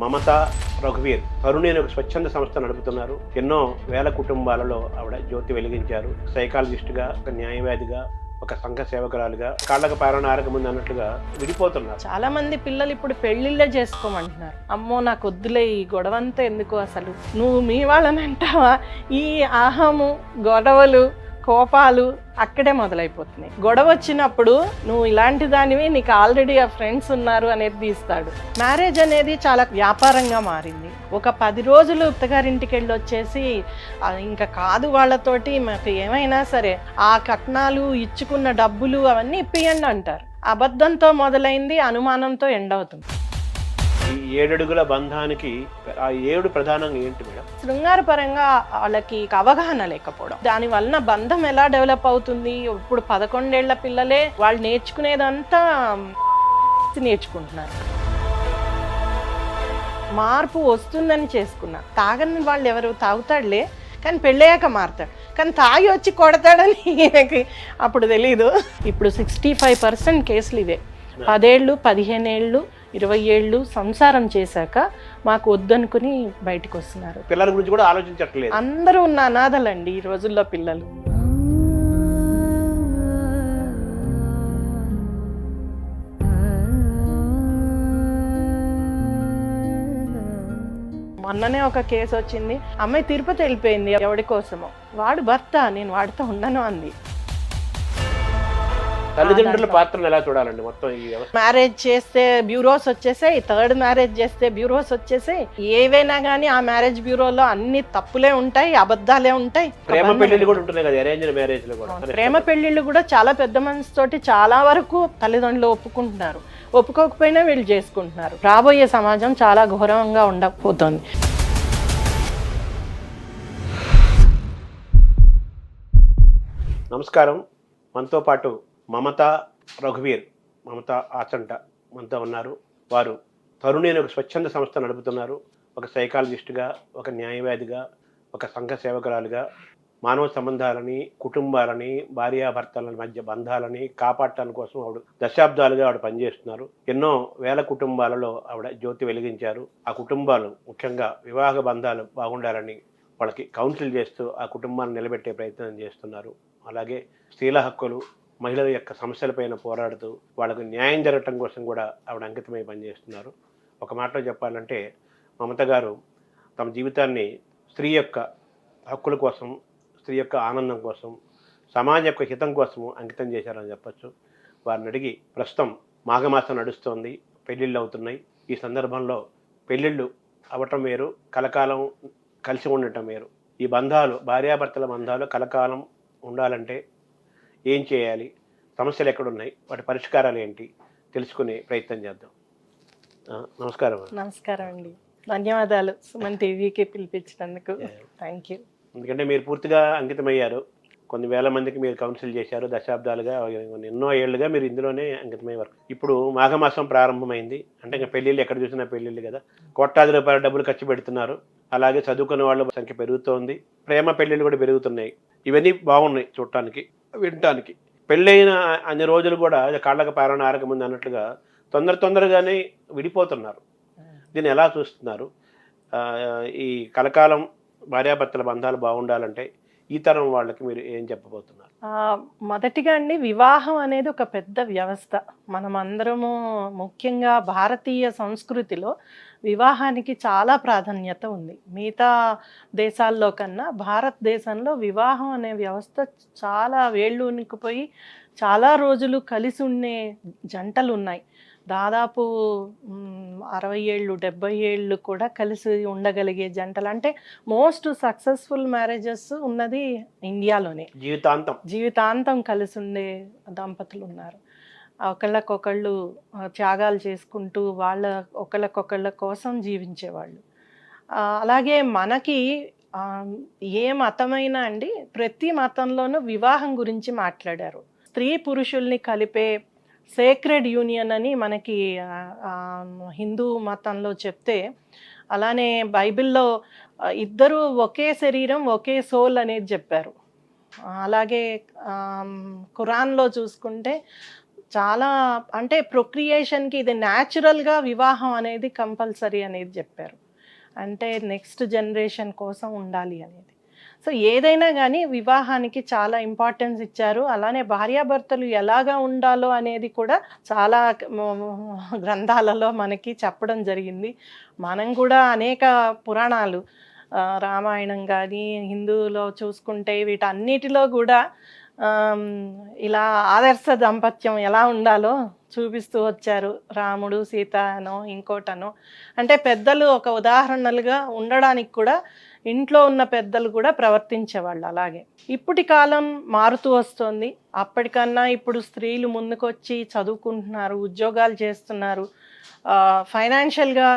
మమత రఘువీర్ తరుణి అనే ఒక స్వచ్ఛంద సంస్థ నడుపుతున్నారు. ఎన్నో వేల కుటుంబాలలో ఆవిడ జ్యోతి వెలిగించారు. సైకాలజిస్ట్గా, ఒక న్యాయవాదిగా, ఒక సంఘ సేవకురాలుగా, కాళ్ళకు పాలన ముందు అన్నట్లుగా విడిపోతున్నారు. చాలా మంది పిల్లలు ఇప్పుడు పెళ్లిళ్ళే చేసుకోమంటున్నారు. అమ్మో నాకు వద్దులే ఈ గొడవంతా ఎందుకు, అసలు నువ్వు మీ వాళ్ళని అంటావా? ఈ ఆహము, గొడవలు, కోపాలు అక్కడే మొదలైపోతున్నాయి. గొడవ వచ్చినప్పుడు నువ్వు ఇలాంటి దానివి, నీకు ఆల్రెడీ ఆ ఫ్రెండ్స్ ఉన్నారు అనేది తీస్తాడు. మ్యారేజ్ అనేది చాలా వ్యాపారంగా మారింది. ఒక 10 రోజులు అత్తగారింటికి వెళ్ళి వచ్చేసి ఇంకా కాదు వాళ్ళతోటి మాకు ఏమైనా సరే ఆ కట్నాలు ఇచ్చుకున్న డబ్బులు అవన్నీ ఇప్పియండి అంటారు. అబద్ధంతో మొదలైంది, అనుమానంతో ఎండ్ అవుతుంది. ఈ 7 అడుగుల బంధానికి ఆ 7 ప్రధానంగా ఏంటి మేడం? శృంగారపరంగా వాళ్ళకి అవగాహన లేకపోవడం, దాని వలన బంధం ఎలా డెవలప్ అవుతుంది. ఇప్పుడు 11 ఏళ్ల పిల్లలే వాళ్ళు నేర్చుకునేదంతా నేర్చుకుంటున్నారు. మార్పు వస్తుందని చేసుకున్నా. తాగని వాళ్ళు ఎవరు? తాగుతాడులే కానీ పెళ్ళయ్యాక మారుతాడు, కానీ తాగి వచ్చి కొడతాడని ఈయనకి అప్పుడు తెలీదు. ఇప్పుడు 65% కేసులు ఇవే. 10 ఏళ్ళు, 15 ఏళ్ళు, 20 ఏళ్ళు సంసారం చేశాక మాకు వద్దనుకుని బయటకు వస్తున్నారు. పిల్లల గురించి కూడా ఆలోచించట్లేదు. అందరూ ఉన్న అనాథలండి ఈ రోజుల్లో పిల్లలు. మొన్ననే ఒక కేసు వచ్చింది. అమ్మాయి తిరుపతి వెళ్ళిపోయింది ఎవడి కోసమో. వాడు భర్త, నేను వాడితో ఉండను అంది. తల్లిదండ్రుల పాత్రను ఎలా చూడాలండి మొత్తం ఈ వ్యవస్థ? మ్యారేజ్ చేస్తే బ్యూరోస్ వచ్చేసాయి, 3rd మ్యారేజ్ చేస్తే బ్యూరోస్ వచ్చేసాయి. ఏవైనా కానీ ఆ మ్యారేజ్ బ్యూరోలో అన్ని తప్పులే ఉంటాయి, అబద్ధాలే ఉంటాయి. ప్రేమ పెళ్లిళ్ళు కూడా ఉంటున్నాయి కదా, అరేంజ్డ్ మ్యారేజ్ లో కూడా. ప్రేమ పెళ్లిళ్ళు కూడా చాలా పెద్ద మనసుతోటి చాలా వరకు తల్లిదండ్రులు ఒప్పుకుంటున్నారు. ఒప్పుకోకపోయినా వీళ్ళు చేసుకుంటున్నారు. రాబోయే సమాజం చాలా ఘోరంగా ఉండకపోతుంది. నమస్కారం. మనతో పాటు మమత రఘువీర్, మమత ఆచంట మనతో ఉన్నారు. వారు తరుణి అనే ఒక స్వచ్ఛంద సంస్థ నడుపుతున్నారు. ఒక సైకాలజిస్ట్గా, ఒక న్యాయవాదిగా, ఒక సంఘ సేవకురాలుగా మానవ సంబంధాలని, కుటుంబాలని, భార్యాభర్తల మధ్య బంధాలని కాపాడటాని కోసం ఆవిడ దశాబ్దాలుగా ఆవిడ పనిచేస్తున్నారు. ఎన్నో వేల కుటుంబాలలో ఆవిడ జ్యోతి వెలిగించారు. ఆ కుటుంబాలు ముఖ్యంగా వివాహ బంధాలు బాగుండాలని వాళ్ళకి కౌన్సిల్ చేస్తూ ఆ కుటుంబాన్ని నిలబెట్టే ప్రయత్నం చేస్తున్నారు. అలాగే స్త్రీల హక్కులు, మహిళల యొక్క సమస్యలపైన పోరాడుతూ వాళ్ళకు న్యాయం జరగటం కోసం కూడా ఆవిడ అంకితమై పనిచేస్తున్నారు. ఒక మాటలో చెప్పాలంటే మమత గారు తమ జీవితాన్ని స్త్రీ యొక్క హక్కుల కోసం, స్త్రీ యొక్క ఆనందం కోసం, సమాజం యొక్క హితం కోసము అంకితం చేశారని చెప్పచ్చు. వారిని అడిగి, ప్రస్తుతం మాఘమాసం నడుస్తోంది, పెళ్ళిళ్ళు అవుతున్నాయి. ఈ సందర్భంలో పెళ్ళిళ్ళు అవ్వటం వేరు, కలకాలం కలిసి ఉండటం వేరు. ఈ బంధాలు, భార్యాభర్తల బంధాలు కలకాలం ఉండాలంటే ఏం చేయాలి, సమస్యలు ఎక్కడున్నాయి, వాటి పరిష్కారాలు ఏంటి తెలుసుకునే ప్రయత్నం చేద్దాం. నమస్కారం. నమస్కారం అండి, ధన్యవాదాలు సుమన్ టీవీకి పిలిపించినందుకు. Thank you. ఎందుకంటే మీరు పూర్తిగా అంకితమయ్యారు. కొన్ని వేల మందికి మీరు కౌన్సిల్ చేశారు. దశాబ్దాలుగా, ఎన్నో ఏళ్ళుగా మీరు ఇందులోనే అంకితమయ్యే వరకు. ఇప్పుడు మాఘమాసం ప్రారంభమైంది అంటే ఇంకా పెళ్ళిళ్ళు ఎక్కడ చూసినా పెళ్ళిళ్ళు కదా. కోట్లాది రూపాయల డబ్బులు ఖర్చు పెడుతున్నారు. అలాగే చదువుకునే వాళ్ళ సంఖ్య పెరుగుతోంది. ప్రేమ పెళ్ళిళ్ళు కూడా పెరుగుతున్నాయి. ఇవన్నీ బాగున్నాయి చూడటానికి, వినటానికి. పెళ్ళైన అన్ని రోజులు కూడా కాళ్ళకు పాలన ముందు అన్నట్లుగా తొందరగానే విడిపోతున్నారు. దీన్ని ఎలా చూస్తున్నారు? ఈ కలకాలం భార్యాభర్తల బంధాలు బాగుండాలంటే ఈ తరం వాళ్ళకి మీరు ఏం చెప్పబోతున్నారు? మొదటిగా అండి, వివాహం అనేది ఒక పెద్ద వ్యవస్థ. మనం అందరము ముఖ్యంగా భారతీయ సంస్కృతిలో వివాహానికి చాలా ప్రాధాన్యత ఉంది. మిగతా దేశాల్లో కన్నా భారతదేశంలో వివాహం అనే వ్యవస్థ చాలా వేళ్ళు ఉనికిపోయి చాలా రోజులు కలిసి ఉండే జంటలు ఉన్నాయి. దాదాపు 60 ఏళ్ళు 70 ఏళ్ళు కూడా కలిసి ఉండగలిగే జంటలు, అంటే మోస్ట్ సక్సెస్ఫుల్ మ్యారేజెస్ ఉన్నది ఇండియాలోనే. జీవితాంతం కలిసి ఉండే దంపతులు ఉన్నారు. ఒకళ్ళకొకళ్ళు త్యాగాలు చేసుకుంటూ ఒకళ్ళ కోసం జీవించేవాళ్ళు. అలాగే మనకి ఏ మతమైనా అండి, ప్రతి మతంలోనూ వివాహం గురించి మాట్లాడారు. స్త్రీ పురుషుల్ని కలిపే సేక్రెడ్ యూనియన్ అని మనకి హిందూ మతంలో చెప్తే, అలానే బైబిల్లో ఇద్దరు ఒకే శరీరం ఒకే సోల్ అనేది చెప్పారు. అలాగే ఖురాన్లో చూసుకుంటే చాలా అంటే ప్రొక్రియేషన్కి ఇది న్యాచురల్గా వివాహం అనేది కంపల్సరీ అనేది చెప్పారు. అంటే నెక్స్ట్ జనరేషన్ కోసం ఉండాలి అనేది. సో ఏదైనా కానీ వివాహానికి చాలా ఇంపార్టెన్స్ ఇచ్చారు. అలానే భార్యాభర్తలు ఎలాగా ఉండాలో అనేది కూడా చాలా గ్రంథాలలో మనకి చెప్పడం జరిగింది. మనం కూడా అనేక పురాణాలు రామాయణం కానీ హిందువులో చూసుకుంటే వీటన్నిటిలో కూడా ఇలా ఆదర్శ దాంపత్యం ఎలా ఉండాలో చూపిస్తూ వచ్చారు. రాముడు సీత అనో ఇంకోటనో, అంటే పెద్దలు ఒక ఉదాహరణలుగా ఉండడానికి కూడా ఇంట్లో ఉన్న పెద్దలు కూడా ప్రవర్తించేవాళ్ళు అలాగే. ఇప్పటి కాలం మారుతూ వస్తుంది. అప్పటికన్నా ఇప్పుడు స్త్రీలు ముందుకొచ్చి చదువుకుంటున్నారు, ఉద్యోగాలు చేస్తున్నారు, ఫైనాన్షియల్గా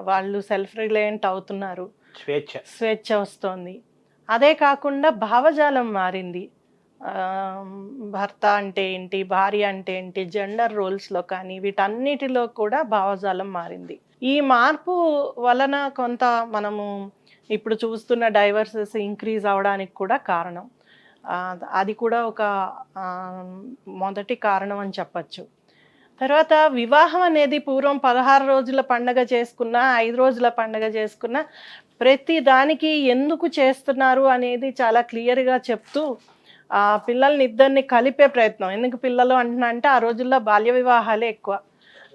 వాళ్ళు సెల్ఫ్ రిలయంట్ అవుతున్నారు, స్వేచ్ఛ వస్తుంది. అదే కాకుండా భావజాలం మారింది. భర్త అంటే ఏంటి, భార్య అంటే ఏంటి, జెండర్ రోల్స్లో కానీ వీటన్నిటిలో కూడా భావజాలం మారింది. ఈ మార్పు వలన కొంత మనము ఇప్పుడు చూస్తున్న డైవర్సెస్ ఇంక్రీజ్ అవడానికి కూడా కారణం. అది కూడా ఒక మొదటి కారణం అని చెప్పచ్చు. తర్వాత వివాహం అనేది పూర్వం 16 రోజుల పండగ చేసుకున్నా, 5 రోజుల పండగ చేసుకున్నా ప్రతి దానికి ఎందుకు చేస్తున్నారు అనేది చాలా క్లియర్గా చెప్తూ పిల్లల్ని ఇద్దరిని కలిపే ప్రయత్నం. ఎందుకు పిల్లలు అంటున్నా అంటే ఆ రోజుల్లో బాల్య వివాహాలే ఎక్కువ.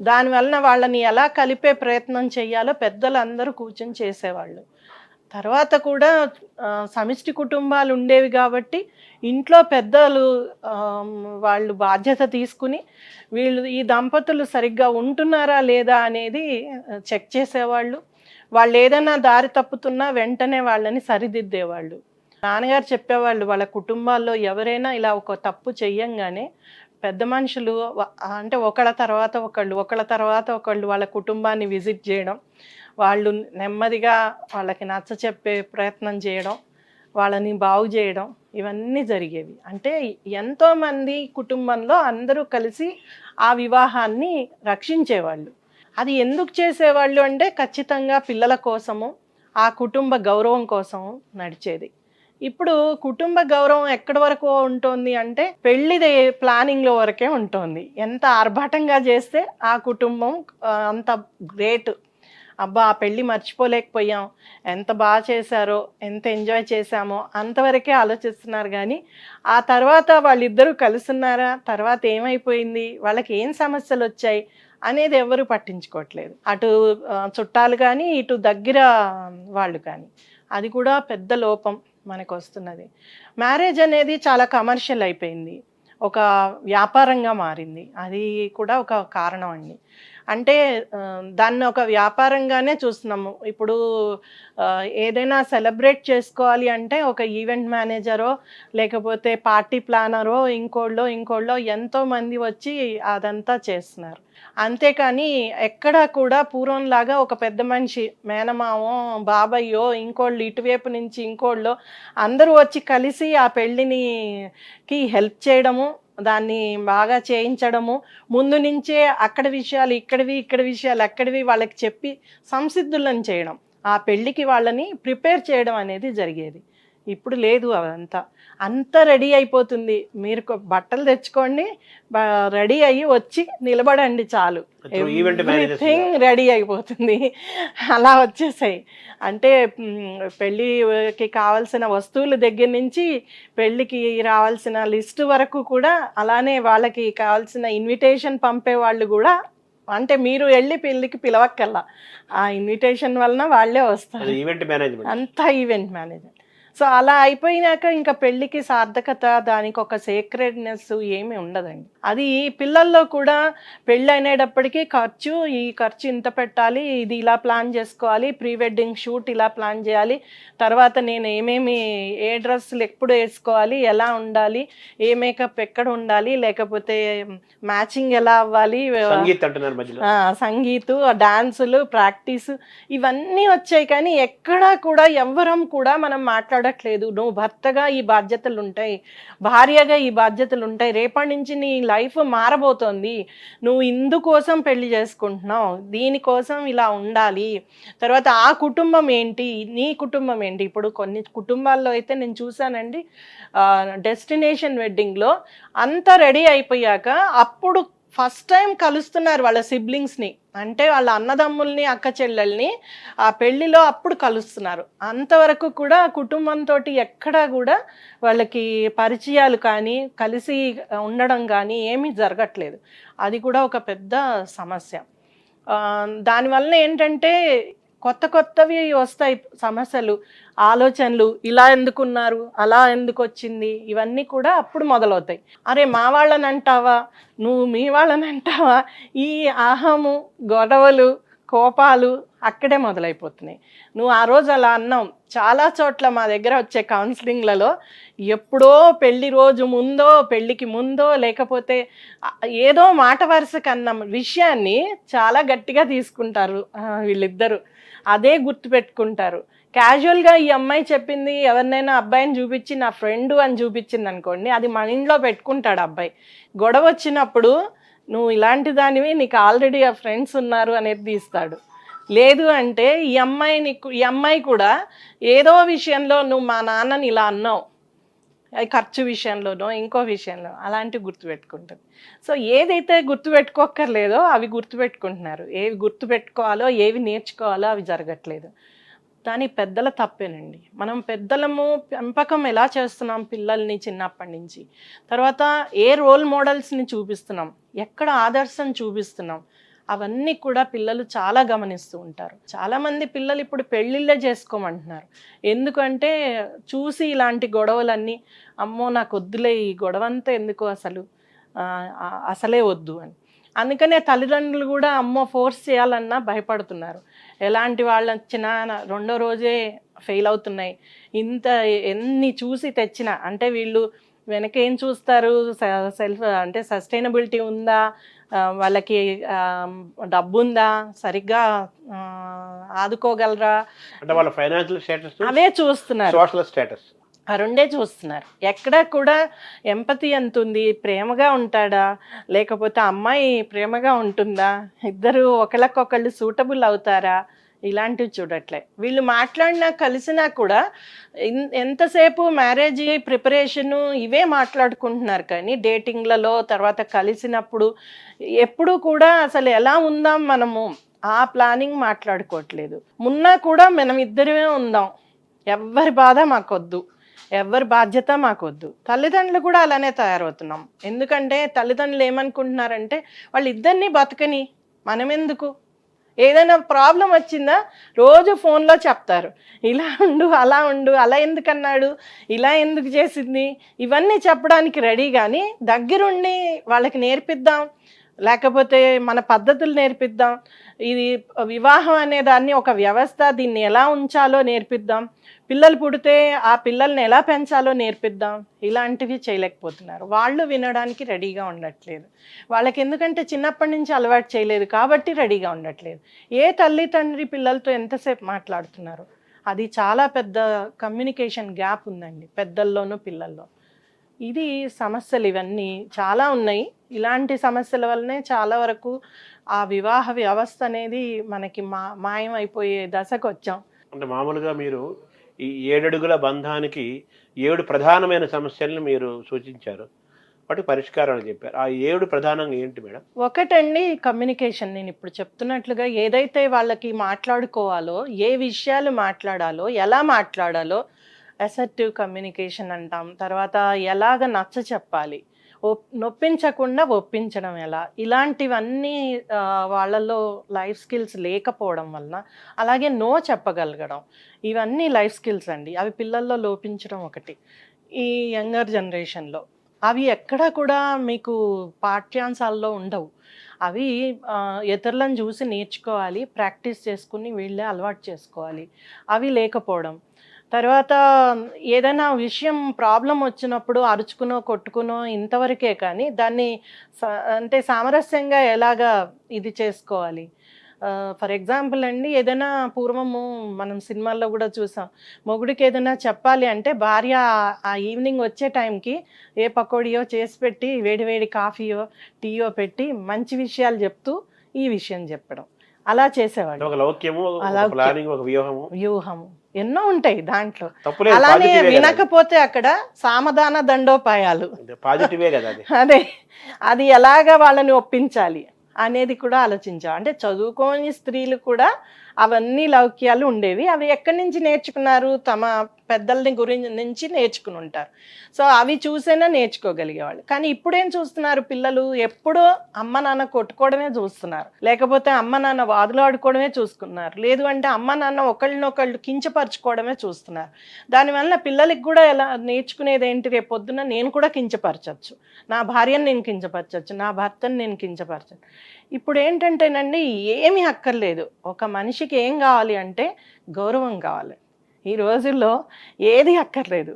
దానివలన వాళ్ళని ఎలా కలిపే ప్రయత్నం చేయాలో పెద్దలు అందరూ కూర్చొని చేసేవాళ్ళు. తర్వాత కూడా సమిష్టి కుటుంబాలు ఉండేవి కాబట్టి ఇంట్లో పెద్దలు వాళ్ళు బాధ్యత తీసుకుని వీళ్ళు ఈ దంపతులు సరిగ్గా ఉంటున్నారా లేదా అనేది చెక్ చేసేవాళ్ళు. వాళ్ళు ఏదైనా దారి తప్పుతున్నా వెంటనే వాళ్ళని సరిదిద్దేవాళ్ళు. నాన్నగారు చెప్పేవాళ్ళు, వాళ్ళ కుటుంబాల్లో ఎవరైనా ఇలా ఒక తప్పు చెయ్యంగానే పెద్ద మనుషులు అంటే ఒకళ్ళ తర్వాత ఒకళ్ళు వాళ్ళ కుటుంబాన్ని విజిట్ చేయడం, వాళ్ళు నెమ్మదిగా వాళ్ళకి నచ్చ చెప్పే ప్రయత్నం చేయడం, వాళ్ళని బాగు చేయడం, ఇవన్నీ జరిగేవి. అంటే ఎంతోమంది కుటుంబంలో అందరూ కలిసి ఆ వివాహాన్ని రక్షించేవాళ్ళు. అది ఎందుకు చేసేవాళ్ళు అంటే ఖచ్చితంగా పిల్లల కోసము, ఆ కుటుంబ గౌరవం కోసము నడిచేది. ఇప్పుడు కుటుంబ గౌరవం ఎక్కడి వరకు ఉంటుంది అంటే పెళ్లిది ప్లానింగ్లో వరకే ఉంటుంది. ఎంత ఆర్భాటంగా చేస్తే ఆ కుటుంబం అంత గ్రేట్. అబ్బా ఆ పెళ్ళి మర్చిపోలేకపోయాం, ఎంత బాగా చేశారో, ఎంత ఎంజాయ్ చేశామో అంతవరకే ఆలోచిస్తున్నారు. కానీ ఆ తర్వాత వాళ్ళిద్దరూ కలుసున్నారా, తర్వాత ఏమైపోయింది, వాళ్ళకి ఏం సమస్యలు వచ్చాయి అనేది ఎవరు పట్టించుకోవట్లేదు. అటు చుట్టాలు కానీ ఇటు దగ్గర వాళ్ళు కానీ. అది కూడా పెద్ద లోపం మనకు వస్తున్నది. మ్యారేజ్ అనేది చాలా కమర్షియల్ అయిపోయింది, ఒక వ్యాపారంగా మారింది. అది కూడా ఒక కారణం అండి. అంటే దాన్ని ఒక వ్యాపారంగానే చూస్తున్నాము. ఇప్పుడు ఏదైనా సెలబ్రేట్ చేసుకోవాలి అంటే ఒక ఈవెంట్ మేనేజరో లేకపోతే పార్టీ ప్లానరో ఇంకోళ్ళో ఎంతోమంది వచ్చి అదంతా చేస్తున్నారు. అంతేకాని ఎక్కడా కూడా పూర్వంలాగా ఒక పెద్ద మనిషి, మేనమామో బాబాయ్యో ఇంకోళ్ళు ఇటువైపు నుంచి ఇంకోళ్ళో అందరూ వచ్చి కలిసి ఆ పెళ్ళికి హెల్ప్ చేయడము, దాన్ని బాగా చేయించడము, ముందు నుంచే అక్కడ విషయాలు ఇక్కడ విషయాలు అక్కడివి వాళ్ళకి చెప్పి సంసిద్ధులను చేయడం, ఆ పెళ్ళికి వాళ్ళని ప్రిపేర్ చేయడం అనేది జరిగేది. ఇప్పుడు లేదు. అదంతా అంతా రెడీ అయిపోతుంది, మీరు బట్టలు తెచ్చుకోండి, రెడీ అయ్యి వచ్చి నిలబడండి చాలు, ఎవ్రీథింగ్ రెడీ అయిపోతుంది. అలా వచ్చేసాయి. అంటే పెళ్ళికి కావాల్సిన వస్తువుల దగ్గర నుంచి పెళ్ళికి రావాల్సిన లిస్టు వరకు కూడా అలానే వాళ్ళకి కావాల్సిన ఇన్విటేషన్ పంపే వాళ్ళు కూడా, అంటే మీరు వెళ్ళి పెళ్ళికి పిలవక్కల్లా, ఆ ఇన్విటేషన్ వలన వాళ్ళే వస్తారు. అంతా ఈవెంట్ మేనేజ్మెంట్. సో అలా అయిపోయినాక ఇంకా పెళ్ళికి సార్థకత, దానికి ఒక సేక్రెడ్నెస్ ఏమీ ఉండదండి. అది పిల్లల్లో కూడా పెళ్ళి అనేటప్పటికీ ఈ ఖర్చు ఇంత పెట్టాలి, ఇది ఇలా ప్లాన్ చేసుకోవాలి, ప్రీ వెడ్డింగ్ షూట్ ఇలా ప్లాన్ చేయాలి, తర్వాత నేను ఏ డ్రెస్సులు ఎప్పుడు వేసుకోవాలి, ఎలా ఉండాలి, ఏ మేకప్ ఎక్కడ ఉండాలి, లేకపోతే మ్యాచింగ్ ఎలా అవ్వాలి, సంగీతు, డాన్సులు, ప్రాక్టీసు, ఇవన్నీ వచ్చాయి. కానీ ఎక్కడా కూడా ఎవ్వరం కూడా మనం మాట్లాడ ఉండట్లేదు, నువ్వు భర్తగా ఈ బాధ్యతలు ఉంటాయి, భార్యగా ఈ బాధ్యతలు ఉంటాయి, రేపటి నుంచి నీ లైఫ్ మారబోతోంది, నువ్వు ఇందుకోసం పెళ్లి చేసుకుంటున్నావు, దీనికోసం ఇలా ఉండాలి, తర్వాత ఆ కుటుంబం ఏంటి, నీ కుటుంబం ఏంటి. ఇప్పుడు కొన్ని కుటుంబాల్లో అయితే నేను చూసానండి, డెస్టినేషన్ వెడ్డింగ్లో అంతా రెడీ అయిపోయాక అప్పుడు ఫస్ట్ టైం కలుస్తున్నారు వాళ్ళ సిబ్లింగ్స్ని, అంటే వాళ్ళ అన్నదమ్ముల్ని అక్క చెల్లెల్ని ఆ పెళ్లిలో అప్పుడు కలుస్తున్నారు. అంతవరకు కూడా కుటుంబంతో ఎక్కడా కూడా వాళ్ళకి పరిచయాలు కానీ కలిసి ఉండడం కానీ ఏమీ జరగట్లేదు. అది కూడా ఒక పెద్ద సమస్య. దానివల్ల ఏంటంటే కొత్త కొత్తవి వస్తాయి సమస్యలు, ఆలోచనలు, ఇలా ఎందుకున్నారు, అలా ఎందుకు వచ్చింది, ఇవన్నీ కూడా అప్పుడు మొదలవుతాయి. అరే మా వాళ్ళని అంటావా, నువ్వు మీ వాళ్ళని అంటావా, ఈ అహము, గొడవలు, కోపాలు అక్కడే మొదలైపోతున్నాయి. నువ్వు ఆ రోజు అలా అన్నావు. చాలా చోట్ల మా దగ్గర వచ్చే కౌన్సిలింగ్లలో ఎప్పుడో పెళ్లి రోజు ముందో, పెళ్లికి ముందో, లేకపోతే ఏదో మాట వరుసకు అన్న విషయాన్ని చాలా గట్టిగా తీసుకుంటారు వీళ్ళిద్దరు. అదే గుర్తుపెట్టుకుంటారు. క్యాజువల్గా ఈ అమ్మాయి చెప్పింది ఎవరినైనా అబ్బాయిని చూపించి నా ఫ్రెండు అని చూపించింది అనుకోండి, అది మన ఇంట్లో పెట్టుకుంటాడు అబ్బాయి. గొడవ వచ్చినప్పుడు నువ్వు ఇలాంటి దానివి, నీకు ఆల్రెడీ ఆ ఫ్రెండ్స్ ఉన్నారు అనేది తీస్తాడు. లేదు అంటే ఈ అమ్మాయి కూడా ఏదో విషయంలో నువ్వు మా నాన్నని ఇలా అన్నావు, అది ఖర్చు విషయంలోనో ఇంకో విషయంలో అలాంటివి గుర్తుపెట్టుకుంటుంది. సో ఏదైతే గుర్తుపెట్టుకోక్కర్లేదో అవి గుర్తుపెట్టుకుంటున్నారు, ఏవి గుర్తుపెట్టుకోవాలో ఏవి నేర్చుకోవాలో అవి జరగట్లేదు. దాని పెద్దల తప్పేనండి. మనం పెద్దలము పెంపకం ఎలా చేస్తున్నాం పిల్లల్ని చిన్నప్పటి నుంచి, తర్వాత ఏ రోల్ మోడల్స్ని చూపిస్తున్నాం, ఎక్కడ ఆదర్శం చూపిస్తున్నాం, అవన్నీ కూడా పిల్లలు చాలా గమనిస్తూ ఉంటారు. చాలామంది పిల్లలు ఇప్పుడు పెళ్ళిళ్ళే చేసుకోమంటున్నారు. ఎందుకంటే చూసి ఇలాంటి గొడవలన్నీ, అమ్మో నాకు వద్దులే ఈ గొడవంతా ఎందుకు, అసలే వద్దు అని. అందుకనే తల్లిదండ్రులు కూడా అమ్మో ఫోర్స్ చేయాలన్నా భయపడుతున్నారు. ఎలాంటి వాళ్ళు వచ్చినా రెండో రోజే ఫెయిల్ అవుతున్నాయి. ఎన్ని చూసి తెచ్చినా, అంటే వీళ్ళు వెనక ఏం చూస్తారు, సెల్ఫ్ అంటే సస్టైనబిలిటీ ఉందా, వాళ్ళకి డబ్బు ఉందా, సరిగ్గా ఆదుకోగలరా, అంటే వాళ్ళ ఫైనాన్షియల్ స్టేటస్, అవే చూస్తున్నారు, సోషల్ స్టేటస్, ఆ రెండే చూస్తున్నారు. ఎక్కడ కూడా ఎంపతి ఎంత ఉంది, ప్రేమగా ఉంటాడా, లేకపోతే అమ్మాయి ప్రేమగా ఉంటుందా, ఇద్దరు ఒకళ్ళకొకళ్ళు సూటబుల్ అవుతారా, ఇలాంటివి చూడట్లే. వీళ్ళు మాట్లాడినా కలిసినా కూడా ఎంతసేపు మ్యారేజ్ ప్రిపరేషను ఇవే మాట్లాడుకుంటున్నారు, కానీ డేటింగ్లలో తర్వాత కలిసినప్పుడు ఎప్పుడు కూడా అసలు ఎలా ఉందాం మనము ఆ ప్లానింగ్ మాట్లాడుకోవట్లేదు. మున్నా కూడా మనం ఇద్దరమే ఉందాం, ఎవ్వరి బాధ మాకొద్దు, ఎవరి బాధ్యత మాకొద్దు. తల్లిదండ్రులు కూడా అలానే తయారవుతున్నాం. ఎందుకంటే తల్లిదండ్రులు ఏమనుకుంటున్నారంటే వాళ్ళిద్దరినీ బతకని మనం ఎందుకు, ఏదైనా ప్రాబ్లం వచ్చిందా రోజు ఫోన్లో చెప్తారు, ఇలా ఉండు అలా ఉండు, అలా ఎందుకన్నాడు, ఇలా ఎందుకు చేసింది, ఇవన్నీ చెప్పడానికి రెడీ. కానీ దగ్గరుండి వాళ్ళకి నేర్పిద్దాం, లేకపోతే మన పద్ధతులు నేర్పిద్దాం, ఇది వివాహం అనే దాన్ని ఒక వ్యవస్థ, దీన్ని ఎలా ఉంచాలో నేర్పిద్దాం, పిల్లలు పుడితే ఆ పిల్లల్ని ఎలా పెంచాలో నేర్పిద్దాం, ఇలాంటివి చేయలేకపోతున్నారు. వాళ్ళు వినడానికి రెడీగా ఉండట్లేదు. వాళ్ళకి ఎందుకంటే చిన్నప్పటి నుంచి అలవాటు చేయలేదు కాబట్టి రెడీగా ఉండట్లేదు. ఏ తల్లి తండ్రి పిల్లలతో ఎంతసేపు మాట్లాడుతున్నారు, అది చాలా పెద్ద కమ్యూనికేషన్ గ్యాప్ ఉందండి పెద్దల్లోనూ పిల్లల్లో. ఇది సమస్యలు ఇవన్నీ చాలా ఉన్నాయి. ఇలాంటి సమస్యల వల్లనే చాలా వరకు ఆ వివాహ వ్యవస్థ అనేది మనకి మాయం అయిపోయే దశకు వచ్చాం. అంటే మామూలుగా మీరు ఈ 7 అడుగుల బంధానికి 7 ప్రధానమైన సమస్యలను మీరు సూచించారు, వాటి పరిష్కారాలు చెప్పారు. ఆ 7 ప్రధానంగా ఏంటి మేడం? ఒకటండి కమ్యూనికేషన్. నేను ఇప్పుడు చెప్తున్నట్లుగా ఏదైతే వాళ్ళకి మాట్లాడుకోవాలో, ఏ విషయాలు మాట్లాడాలో, ఎలా మాట్లాడాలో అసర్టివ్ కమ్యూనికేషన్ అంటాం. తర్వాత ఎలాగ నచ్చ చెప్పాలి, నొప్పించకుండా ఒప్పించడం ఎలా, ఇలాంటివన్నీ వాళ్ళల్లో లైఫ్ స్కిల్స్ లేకపోవడం వలన, అలాగే నో చెప్పగలగడం, ఇవన్నీ లైఫ్ స్కిల్స్ అండి. అవి పిల్లల్లో లోపించడం ఒకటి. ఈ యంగర్ జనరేషన్లో అవి ఎక్కడా కూడా మీకు పాఠ్యాంశాల్లో ఉండవు. అవి ఇతరులను చూసి నేర్చుకోవాలి, ప్రాక్టీస్ చేసుకుని వీళ్ళే అలవాటు చేసుకోవాలి. అవి లేకపోవడం. తర్వాత ఏదైనా విషయం ప్రాబ్లం వచ్చినప్పుడు అరుచుకునో కొట్టుకునో ఇంతవరకే, కానీ దాన్ని అంటే సామరస్యంగా ఎలాగా ఇది చేసుకోవాలి, ఫర్ ఎగ్జాంపుల్ అండి, ఏదైనా పూర్వము మనం సినిమాల్లో కూడా చూసాం, మొగుడికి ఏదైనా చెప్పాలి అంటే భార్య ఆ ఈవినింగ్ వచ్చే టైంకి ఏ పకోడియో చేసి పెట్టి వేడి కాఫీయో టీయో పెట్టి మంచి విషయాలు చెప్తూ ఈ విషయం చెప్పడం అలా చేసేవాడు. ఒక లౌక్యము, ఒక ప్లానింగ్, ఒక వ్యూహము ఎన్నో ఉంటాయి దాంట్లో. తప్పులేదు, అలానే పాజిటివే కదా అది. వినకపోతే అక్కడ సామధాన దండోపాయాలు. పాజిటివే కదా అది. అదే, అది ఎలాగా వాళ్ళని ఒప్పించాలి అనేది కూడా ఆలోచించాం. అంటే చదువుకోని స్త్రీలు కూడా అవన్నీ లౌక్యాలు ఉండేవి. అవి ఎక్కడి నుంచి నేర్చుకున్నారు? తమ పెద్దల్ని నుంచి నేర్చుకుని ఉంటారు. సో అవి చూసైనా నేర్చుకోగలిగేవాళ్ళు. కానీ ఇప్పుడేం చూస్తున్నారు పిల్లలు? ఎప్పుడో అమ్మ నాన్న కొట్టుకోవడమే చూస్తున్నారు, లేకపోతే అమ్మ నాన్న వాదులాడుకోవడమే చూసుకున్నారు, లేదు అంటే అమ్మ నాన్న ఒకళ్ళనొకళ్ళు కించపరచుకోవడమే చూస్తున్నారు. దానివల్ల పిల్లలకి కూడా ఎలా నేర్చుకునేది ఏంటి? రేపు పొద్దున నేను కూడా కించపరచచ్చు, నా భార్యను నేను కించపరచచ్చు, నా భర్తను నేను కించపరచచ్చు. ఇప్పుడు ఏంటంటేనండి, ఏమీ అక్కర్లేదు. ఒక మనిషికి ఏం కావాలి అంటే గౌరవం కావాలి. ఈ రోజుల్లో ఏది అక్కర్లేదు.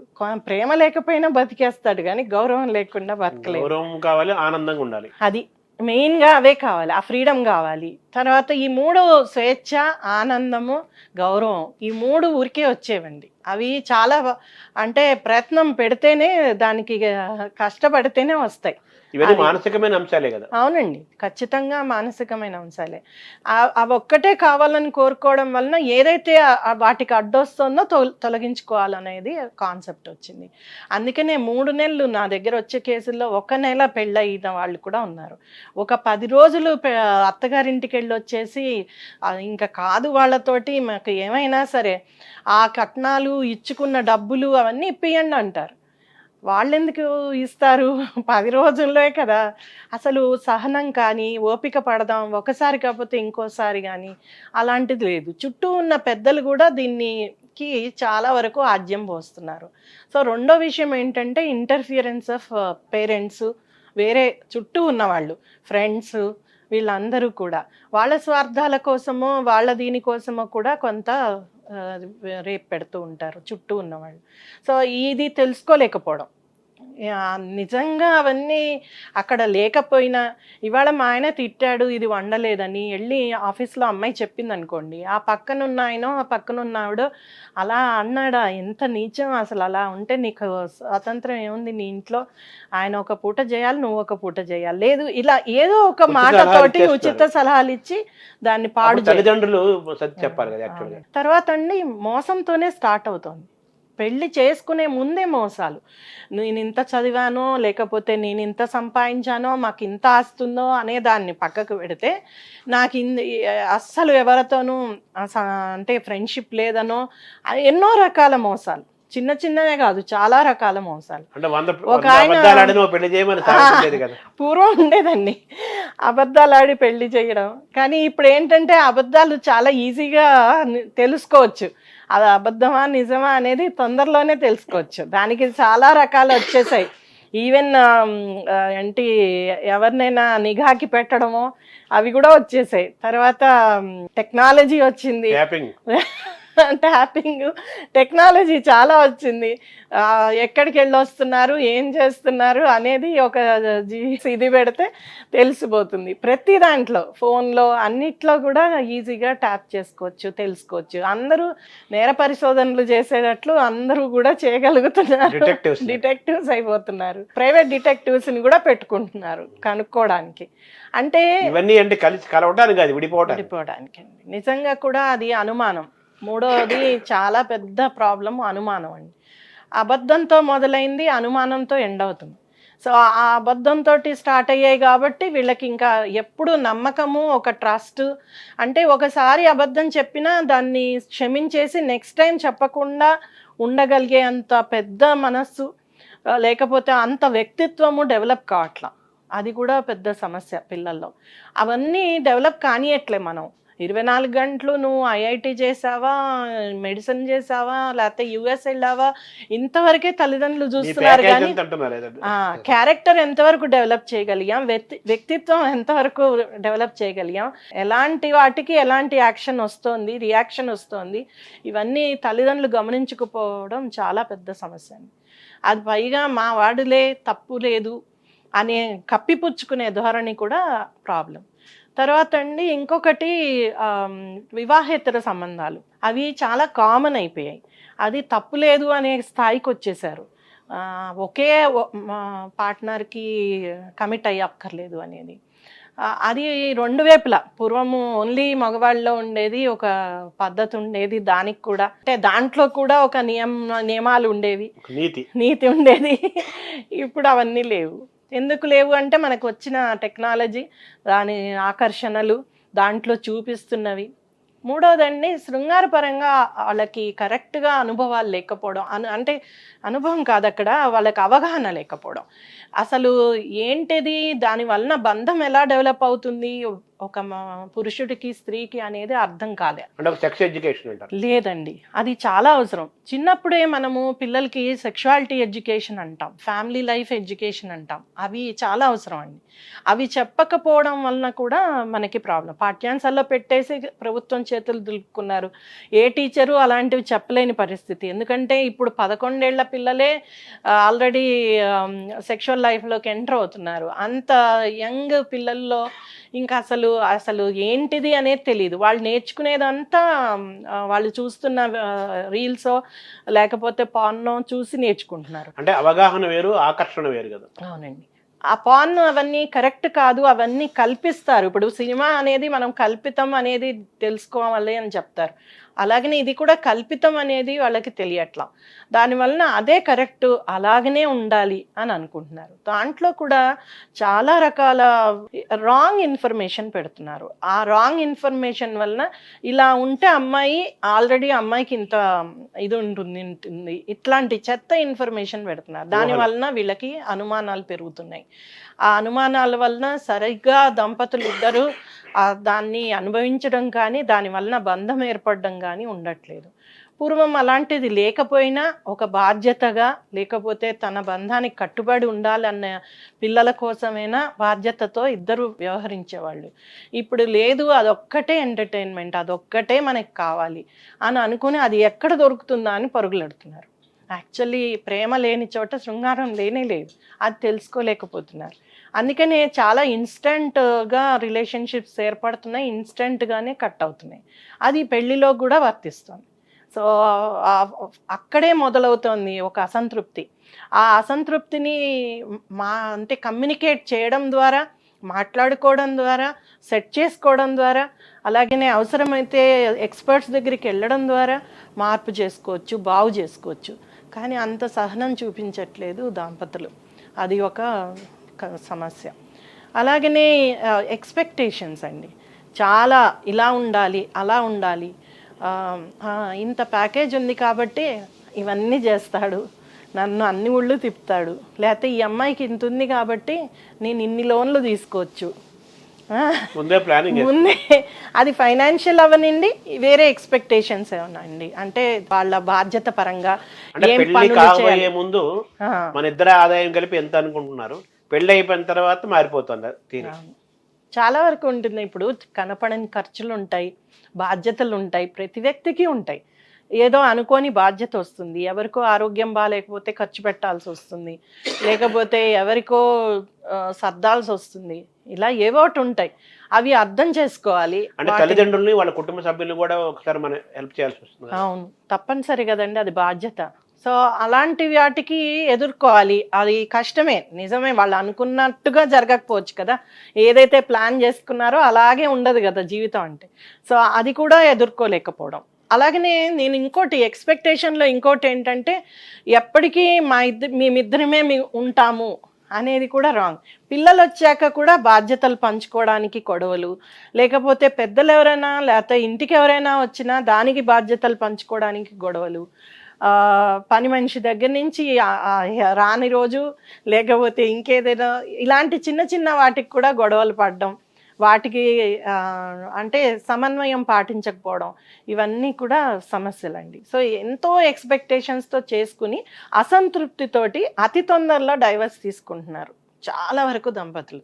ప్రేమ లేకపోయినా బతికేస్తాడు కానీ గౌరవం లేకుండా బతకలేదు. గౌరవం కావాలి, ఆనందంగా ఉండాలి, అది మెయిన్గా అవే కావాలి. ఆ ఫ్రీడమ్ కావాలి. తర్వాత ఈ 3 స్వేచ్ఛ, ఆనందము, గౌరవం, ఈ 3 ఊరికే వచ్చేవండి. అవి చాలా అంటే ప్రయత్నం పెడితేనే, దానికి కష్టపడితేనే వస్తాయి. ఇవన్నీ మానసికమైన అంశాలే కదా. అవునండి, ఖచ్చితంగా మానసికమైన అంశాలే. అవి ఒక్కటే కావాలని కోరుకోవడం వలన ఏదైతే వాటికి అడ్డొస్తుందో తొలగించుకోవాలనేది కాన్సెప్ట్ వచ్చింది. అందుకనే 3 నెలలు నా దగ్గర వచ్చే కేసుల్లో 1 నెల పెళ్ళయిన వాళ్ళు కూడా ఉన్నారు. ఒక 10 రోజులు అత్తగారింటికి వెళ్ళి వచ్చేసి ఇంకా కాదు వాళ్ళతోటి, మాకు ఏమైనా సరే ఆ కట్నాలు, ఇచ్చుకున్న డబ్బులు అవన్నీ ఇప్పియండి అంటారు. వాళ్ళెందుకు ఇస్తారు? 10 రోజుల్లో కదా. అసలు సహనం కానీ, ఓపిక పడదాం, ఒకసారి కాకపోతే ఇంకోసారి కానీ అలాంటిది లేదు. చుట్టూ ఉన్న పెద్దలు కూడా దీనికి చాలా వరకు ఆద్యం పోస్తున్నారు. సో రెండో విషయం ఏంటంటే ఇంటర్ఫియరెన్స్ ఆఫ్ పేరెంట్స్, వేరే చుట్టూ ఉన్నవాళ్ళు, ఫ్రెండ్స్, వీళ్ళందరూ కూడా వాళ్ళ స్వార్థాల కోసమో వాళ్ళ దీనికోసమో కూడా కొంత రేపు పెడుతూ ఉంటారు చుట్టూ ఉన్నవాళ్ళు. సో ఇది తెలుసుకోలేకపోవడం, నిజంగా అవన్నీ అక్కడ లేకపోయినా, ఇవాళ మా ఆయన తిట్టాడు ఇది వండలేదని వెళ్ళి ఆఫీస్లో అమ్మాయి చెప్పింది అనుకోండి, ఆ పక్కనున్న ఆయన, ఆ పక్కనున్న ఆవిడ అలా అన్నాడా, ఎంత నీచం అసలు. అలా ఉంటే నీకు స్వాతంత్రం ఏముంది నీ ఇంట్లో? ఆయన ఒక పూట చేయాలి, నువ్వు ఒక పూట చేయాలి, లేదు ఇలా ఏదో ఒక మాటతోటి ఉచిత సలహాలు ఇచ్చి దాన్ని పాడు తల్లిదండ్రులు చెప్పాలి కదా. తర్వాత అండి మోసంతోనే స్టార్ట్ అవుతుంది. పెళ్లి చేసుకునే ముందే మోసాలు. నేను ఇంత చదివానో, లేకపోతే నేను ఇంత సంపాదించానో, మాకు ఇంత ఆస్తుందో అనే దాన్ని పక్కకు పెడితే, నాకు అస్సలు ఎవరితోనూ అంటే ఫ్రెండ్షిప్ లేదనో, ఎన్నో రకాల మోసాలు, చిన్న చిన్నవే కాదు చాలా రకాల మోసాలు. ఒక ఆయన పూర్వం ఉండేదండి అబద్ధాలు ఆడి పెళ్లి చేయడం, కానీ ఇప్పుడు ఏంటంటే అబద్ధాలు చాలా ఈజీగా తెలుసుకోవచ్చు. అది అబద్ధమా నిజమా అనేది తొందరలోనే తెలుసుకోవచ్చు. దానికి చాలా రకాలు వచ్చేసాయి. ఈవెన్ ఏంటి ఎవరినైనా నిఘాకి పెట్టడమో అవి కూడా వచ్చేసాయి. తర్వాత టెక్నాలజీ వచ్చింది, ట్యాపింగ్ టెక్నాలజీ చాలా వచ్చింది. ఎక్కడికి వెళ్ళి వస్తున్నారు, ఏం చేస్తున్నారు అనేది ఒక ఇది పెడితే తెలిసిపోతుంది. ప్రతి దాంట్లో, ఫోన్లో, అన్నిట్లో కూడా ఈజీగా ట్యాప్ చేసుకోవచ్చు, తెలుసుకోవచ్చు. అందరూ నేర పరిశోధనలు చేసేటట్లు అందరూ కూడా చేయగలుగుతున్నారు, డిటెక్టివ్స్ అయిపోతున్నారు. ప్రైవేట్ డిటెక్టివ్స్ని కూడా పెట్టుకుంటున్నారు కనుక్కోవడానికి. అంటే ఇవన్నీ అంటే కలిసి కలవడానికి కాదు, విడిపోవడానికి. నిజంగా కూడా అది అనుమానం. మూడవది చాలా పెద్ద ప్రాబ్లం అనుమానం అండి. అబద్ధంతో మొదలైంది, అనుమానంతో ఎండ్ అవుతుంది. సో ఆ అబద్ధంతో స్టార్ట్ అయ్యాయి కాబట్టి వీళ్ళకి ఇంకా ఎప్పుడు నమ్మకము, ఒక ట్రస్ట్. అంటే ఒకసారి అబద్ధం చెప్పినా దాన్ని క్షమించేసి నెక్స్ట్ టైం చెప్పకుండా ఉండగలిగే అంత పెద్ద మనస్సు, లేకపోతే అంత వ్యక్తిత్వము డెవలప్ కావట్లా. అది కూడా పెద్ద సమస్య పిల్లల్లో. అవన్నీ డెవలప్ కానియట్లే. మనం 24 గంటలు నువ్వు ఐఐటి చేసావా, మెడిసిన్ చేసావా, లేకపోతే యుఎస్ వెళ్ళావా, ఇంతవరకే తల్లిదండ్రులు చూస్తున్నారు. కానీ క్యారెక్టర్ ఎంతవరకు డెవలప్ చేయగలిగాం, వ్యక్తిత్వం ఎంతవరకు డెవలప్ చేయగలిగాం, ఎలాంటి వాటికి ఎలాంటి యాక్షన్ వస్తుంది, రియాక్షన్ వస్తుంది, ఇవన్నీ తల్లిదండ్రులు గమనించకపోవడం చాలా పెద్ద సమస్య. అది పైగా మా వాడులే, తప్పు లేదు అనే కప్పిపుచ్చుకునే ధోరణి కూడా ప్రాబ్లం. తర్వాత అండి ఇంకొకటి వివాహేతర సంబంధాలు అవి చాలా కామన్ అయిపోయాయి. అది తప్పు లేదు అనే స్థాయికి వచ్చేసారు. ఒకే పార్ట్నర్కి కమిట్ అయ్యక్కర్లేదు అనేది. అది రెండు వైపులా. పూర్వము ఓన్లీ మగవాళ్ళలో ఉండేది ఒక పద్ధతి ఉండేది, దానికి కూడా అంటే దాంట్లో కూడా ఒక నియమాలు ఉండేవి, నీతి ఉండేది. ఇప్పుడు అవన్నీ లేవు. ఎందుకు లేవు అంటే మనకు వచ్చిన టెక్నాలజీ, దాని ఆకర్షణలు, దాంట్లో చూపిస్తున్నవి. మూడోదండి శృంగారపరంగా వాళ్ళకి కరెక్ట్గా అనుభవాలు లేకపోవడం. అంటే అనుభవం కాదు, అక్కడ వాళ్ళకి అవగాహన లేకపోవడం. అసలు ఏంటిది, దాని వలన బంధం ఎలా డెవలప్ అవుతుంది ఒక పురుషుడికి స్త్రీకి అనేది అర్థం కాలే. సెక్స్ ఎడ్యుకేషన్ అంటారు. లేదండి, అది చాలా అవసరం. చిన్నప్పుడే మనము పిల్లలకి సెక్షువాలిటీ ఎడ్యుకేషన్ అంటాం, ఫ్యామిలీ లైఫ్ ఎడ్యుకేషన్ అంటాం. అవి చాలా అవసరం అండి. అవి చెప్పకపోవడం వలన కూడా మనకి ప్రాబ్లం. పాఠ్యాంశాల్లో పెట్టేసి ప్రభుత్వం చేతులు దులుపుకున్నారు. ఏ టీచరు అలాంటివి చెప్పలేని పరిస్థితి. ఎందుకంటే ఇప్పుడు 11 ఏళ్ల పిల్లలే ఆల్రెడీ సెక్షువల్ లైఫ్లోకి ఎంటర్ అవుతున్నారు. అంత యంగ్ పిల్లల్లో ఇంకా అసలు ఏంటిది అనేది తెలియదు. వాళ్ళు నేర్చుకునేదంతా వాళ్ళు చూస్తున్న రీల్సో లేకపోతే పార్నో చూసి నేర్చుకుంటున్నారు. అంటే అవగాహన వేరు, ఆకర్షణ వేరు కదా. అవునండి. ఆ పార్న్ అవన్నీ కరెక్ట్ కాదు, అవన్నీ కల్పిస్తారు. ఇప్పుడు సినిమా అనేది మనం కల్పితం అనేది తెలుసుకోవాలి అని చెప్తారు. అలాగనే ఇది కూడా కల్పితం అనేది వాళ్ళకి తెలియట్లా. దానివలన అదే కరెక్ట్, అలాగనే ఉండాలి అని అనుకుంటున్నారు. దాంట్లో కూడా చాలా రకాల రాంగ్ ఇన్ఫర్మేషన్ పెడుతున్నారు. ఆ రాంగ్ ఇన్ఫర్మేషన్ వలన ఇలా ఉంటే అమ్మాయికి ఇంత ఇది ఉంటుంది, ఇట్లాంటి చెత్త ఇన్ఫర్మేషన్ పెడుతున్నారు. దానివలన వీళ్ళకి అనుమానాలు పెరుగుతున్నాయి. ఆ అనుమానాల వలన సరిగ్గా దంపతులు ఇద్దరు దాన్ని అనుభవించడం కానీ దాని వలన బంధం ఏర్పడడం కానీ ఉండట్లేదు. పూర్వం అలాంటిది లేకపోయినా ఒక బాధ్యతగా, లేకపోతే తన బంధానికి కట్టుబడి ఉండాలన్న పిల్లల కోసమైనా బాధ్యతతో ఇద్దరు వ్యవహరించేవాళ్ళు. ఇప్పుడు లేదు, అదొక్కటే ఎంటర్టైన్మెంట్, అదొక్కటే మనకి కావాలి అని అనుకుని అది ఎక్కడ దొరుకుతుందా అని పరుగులెడుతున్నారు. యాక్చువల్లీ ప్రేమ లేని చోట శృంగారం లేనే లేదు, అది తెలుసుకోలేకపోతున్నారు. అందుకనే చాలా ఇన్స్టెంట్గా రిలేషన్షిప్స్ ఏర్పడుతున్నాయి, ఇన్స్టెంట్గానే కట్ అవుతున్నాయి. అది పెళ్లిలో కూడా వర్తిస్తుంది. సో అక్కడే మొదలవుతోంది ఒక అసంతృప్తి. ఆ అసంతృప్తిని అంటే కమ్యూనికేట్ చేయడం ద్వారా, మాట్లాడుకోవడం ద్వారా, సెట్ చేసుకోవడం ద్వారా, అలాగనే అవసరమైతే ఎక్స్పర్ట్స్ దగ్గరికి వెళ్ళడం ద్వారా మార్పు చేసుకోవచ్చు, బాగు చేసుకోవచ్చు. కానీ అంత సహనం చూపించట్లేదు దంపతులు. అది ఒక సమస్య. అలాగనే ఎక్స్పెక్టేషన్స్ అండి, చాలా ఇలా ఉండాలి, అలా ఉండాలి, ఇంత ప్యాకేజ్ ఉంది కాబట్టి ఇవన్నీ చేస్తాడు, నన్ను అన్ని ఊళ్ళు తిప్పుతాడు, లేకపోతే ఈ అమ్మాయికి ఇంత ఉంది కాబట్టి నేను ఇన్ని లోన్లు తీసుకోవచ్చు. ముందే అది ఫైనాన్షియల్ అవనండి, వేరే ఎక్స్పెక్టేషన్స్ ఏమన్నా అండి, అంటే వాళ్ళ బాధ్యత పరంగా ముందు మన ఇద్దరు ఆదాయం కలిపి ఎంత అనుకుంటున్నారు, పెళ్లి అయిపోయిన తర్వాత మారిపోతుంది. చాలా వరకు ఉంటుంది. ఇప్పుడు కనపడని ఖర్చులు ఉంటాయి, బాధ్యతలు ఉంటాయి, ప్రతి వ్యక్తికి ఉంటాయి. ఏదో అనుకోని బాధ్యత వస్తుంది, ఎవరికో ఆరోగ్యం బాగాలేకపోతే ఖర్చు పెట్టాల్సి వస్తుంది, లేకపోతే ఎవరికో సర్దాల్సి వస్తుంది, ఇలా ఏవోటి ఉంటాయి. అవి అర్థం చేసుకోవాలి. అంటే తల్లిదండ్రుల్ని, వాళ్ళ కుటుంబ సభ్యులు కూడా ఒకసారి మనం హెల్ప్ చేయాల్సి వస్తుంది. అవును, తప్పనిసరి కదండి, అది బాధ్యత. సో అలాంటి వాటికి ఎదుర్కోవాలి. అది కష్టమే, నిజమే. వాళ్ళు అనుకున్నట్టుగా జరగకపోవచ్చు కదా, ఏదైతే ప్లాన్ చేసుకున్నారో అలాగే ఉండదు కదా జీవితం అంటే. సో అది కూడా ఎదుర్కోలేకపోవడం. అలాగనే నేను ఇంకోటి ఎక్స్పెక్టేషన్లో ఇంకోటి ఏంటంటే, ఎప్పటికీ మేమిద్దరమే ఉంటాము అనేది కూడా రాంగ్. పిల్లలు వచ్చాక కూడా బాధ్యతలు పంచుకోవడానికి గొడవలు, లేకపోతే పెద్దలు ఎవరైనా లేకపోతే ఇంటికి ఎవరైనా వచ్చినా దానికి బాధ్యతలు పంచుకోవడానికి గొడవలు, పని మనిషి దగ్గర నుంచి రాని రోజు, లేకపోతే ఇంకేదైనా ఇలాంటి చిన్న చిన్న వాటికి కూడా గొడవలు పడడం, వాటికి అంటే సమన్వయం పాటించకపోవడం, ఇవన్నీ కూడా సమస్యలండి. సో ఎంతో ఎక్స్పెక్టేషన్స్తో చేసుకుని అసంతృప్తితోటి అతి తొందరలో డైవర్స్ తీసుకుంటున్నారు చాలా వరకు దంపతులు.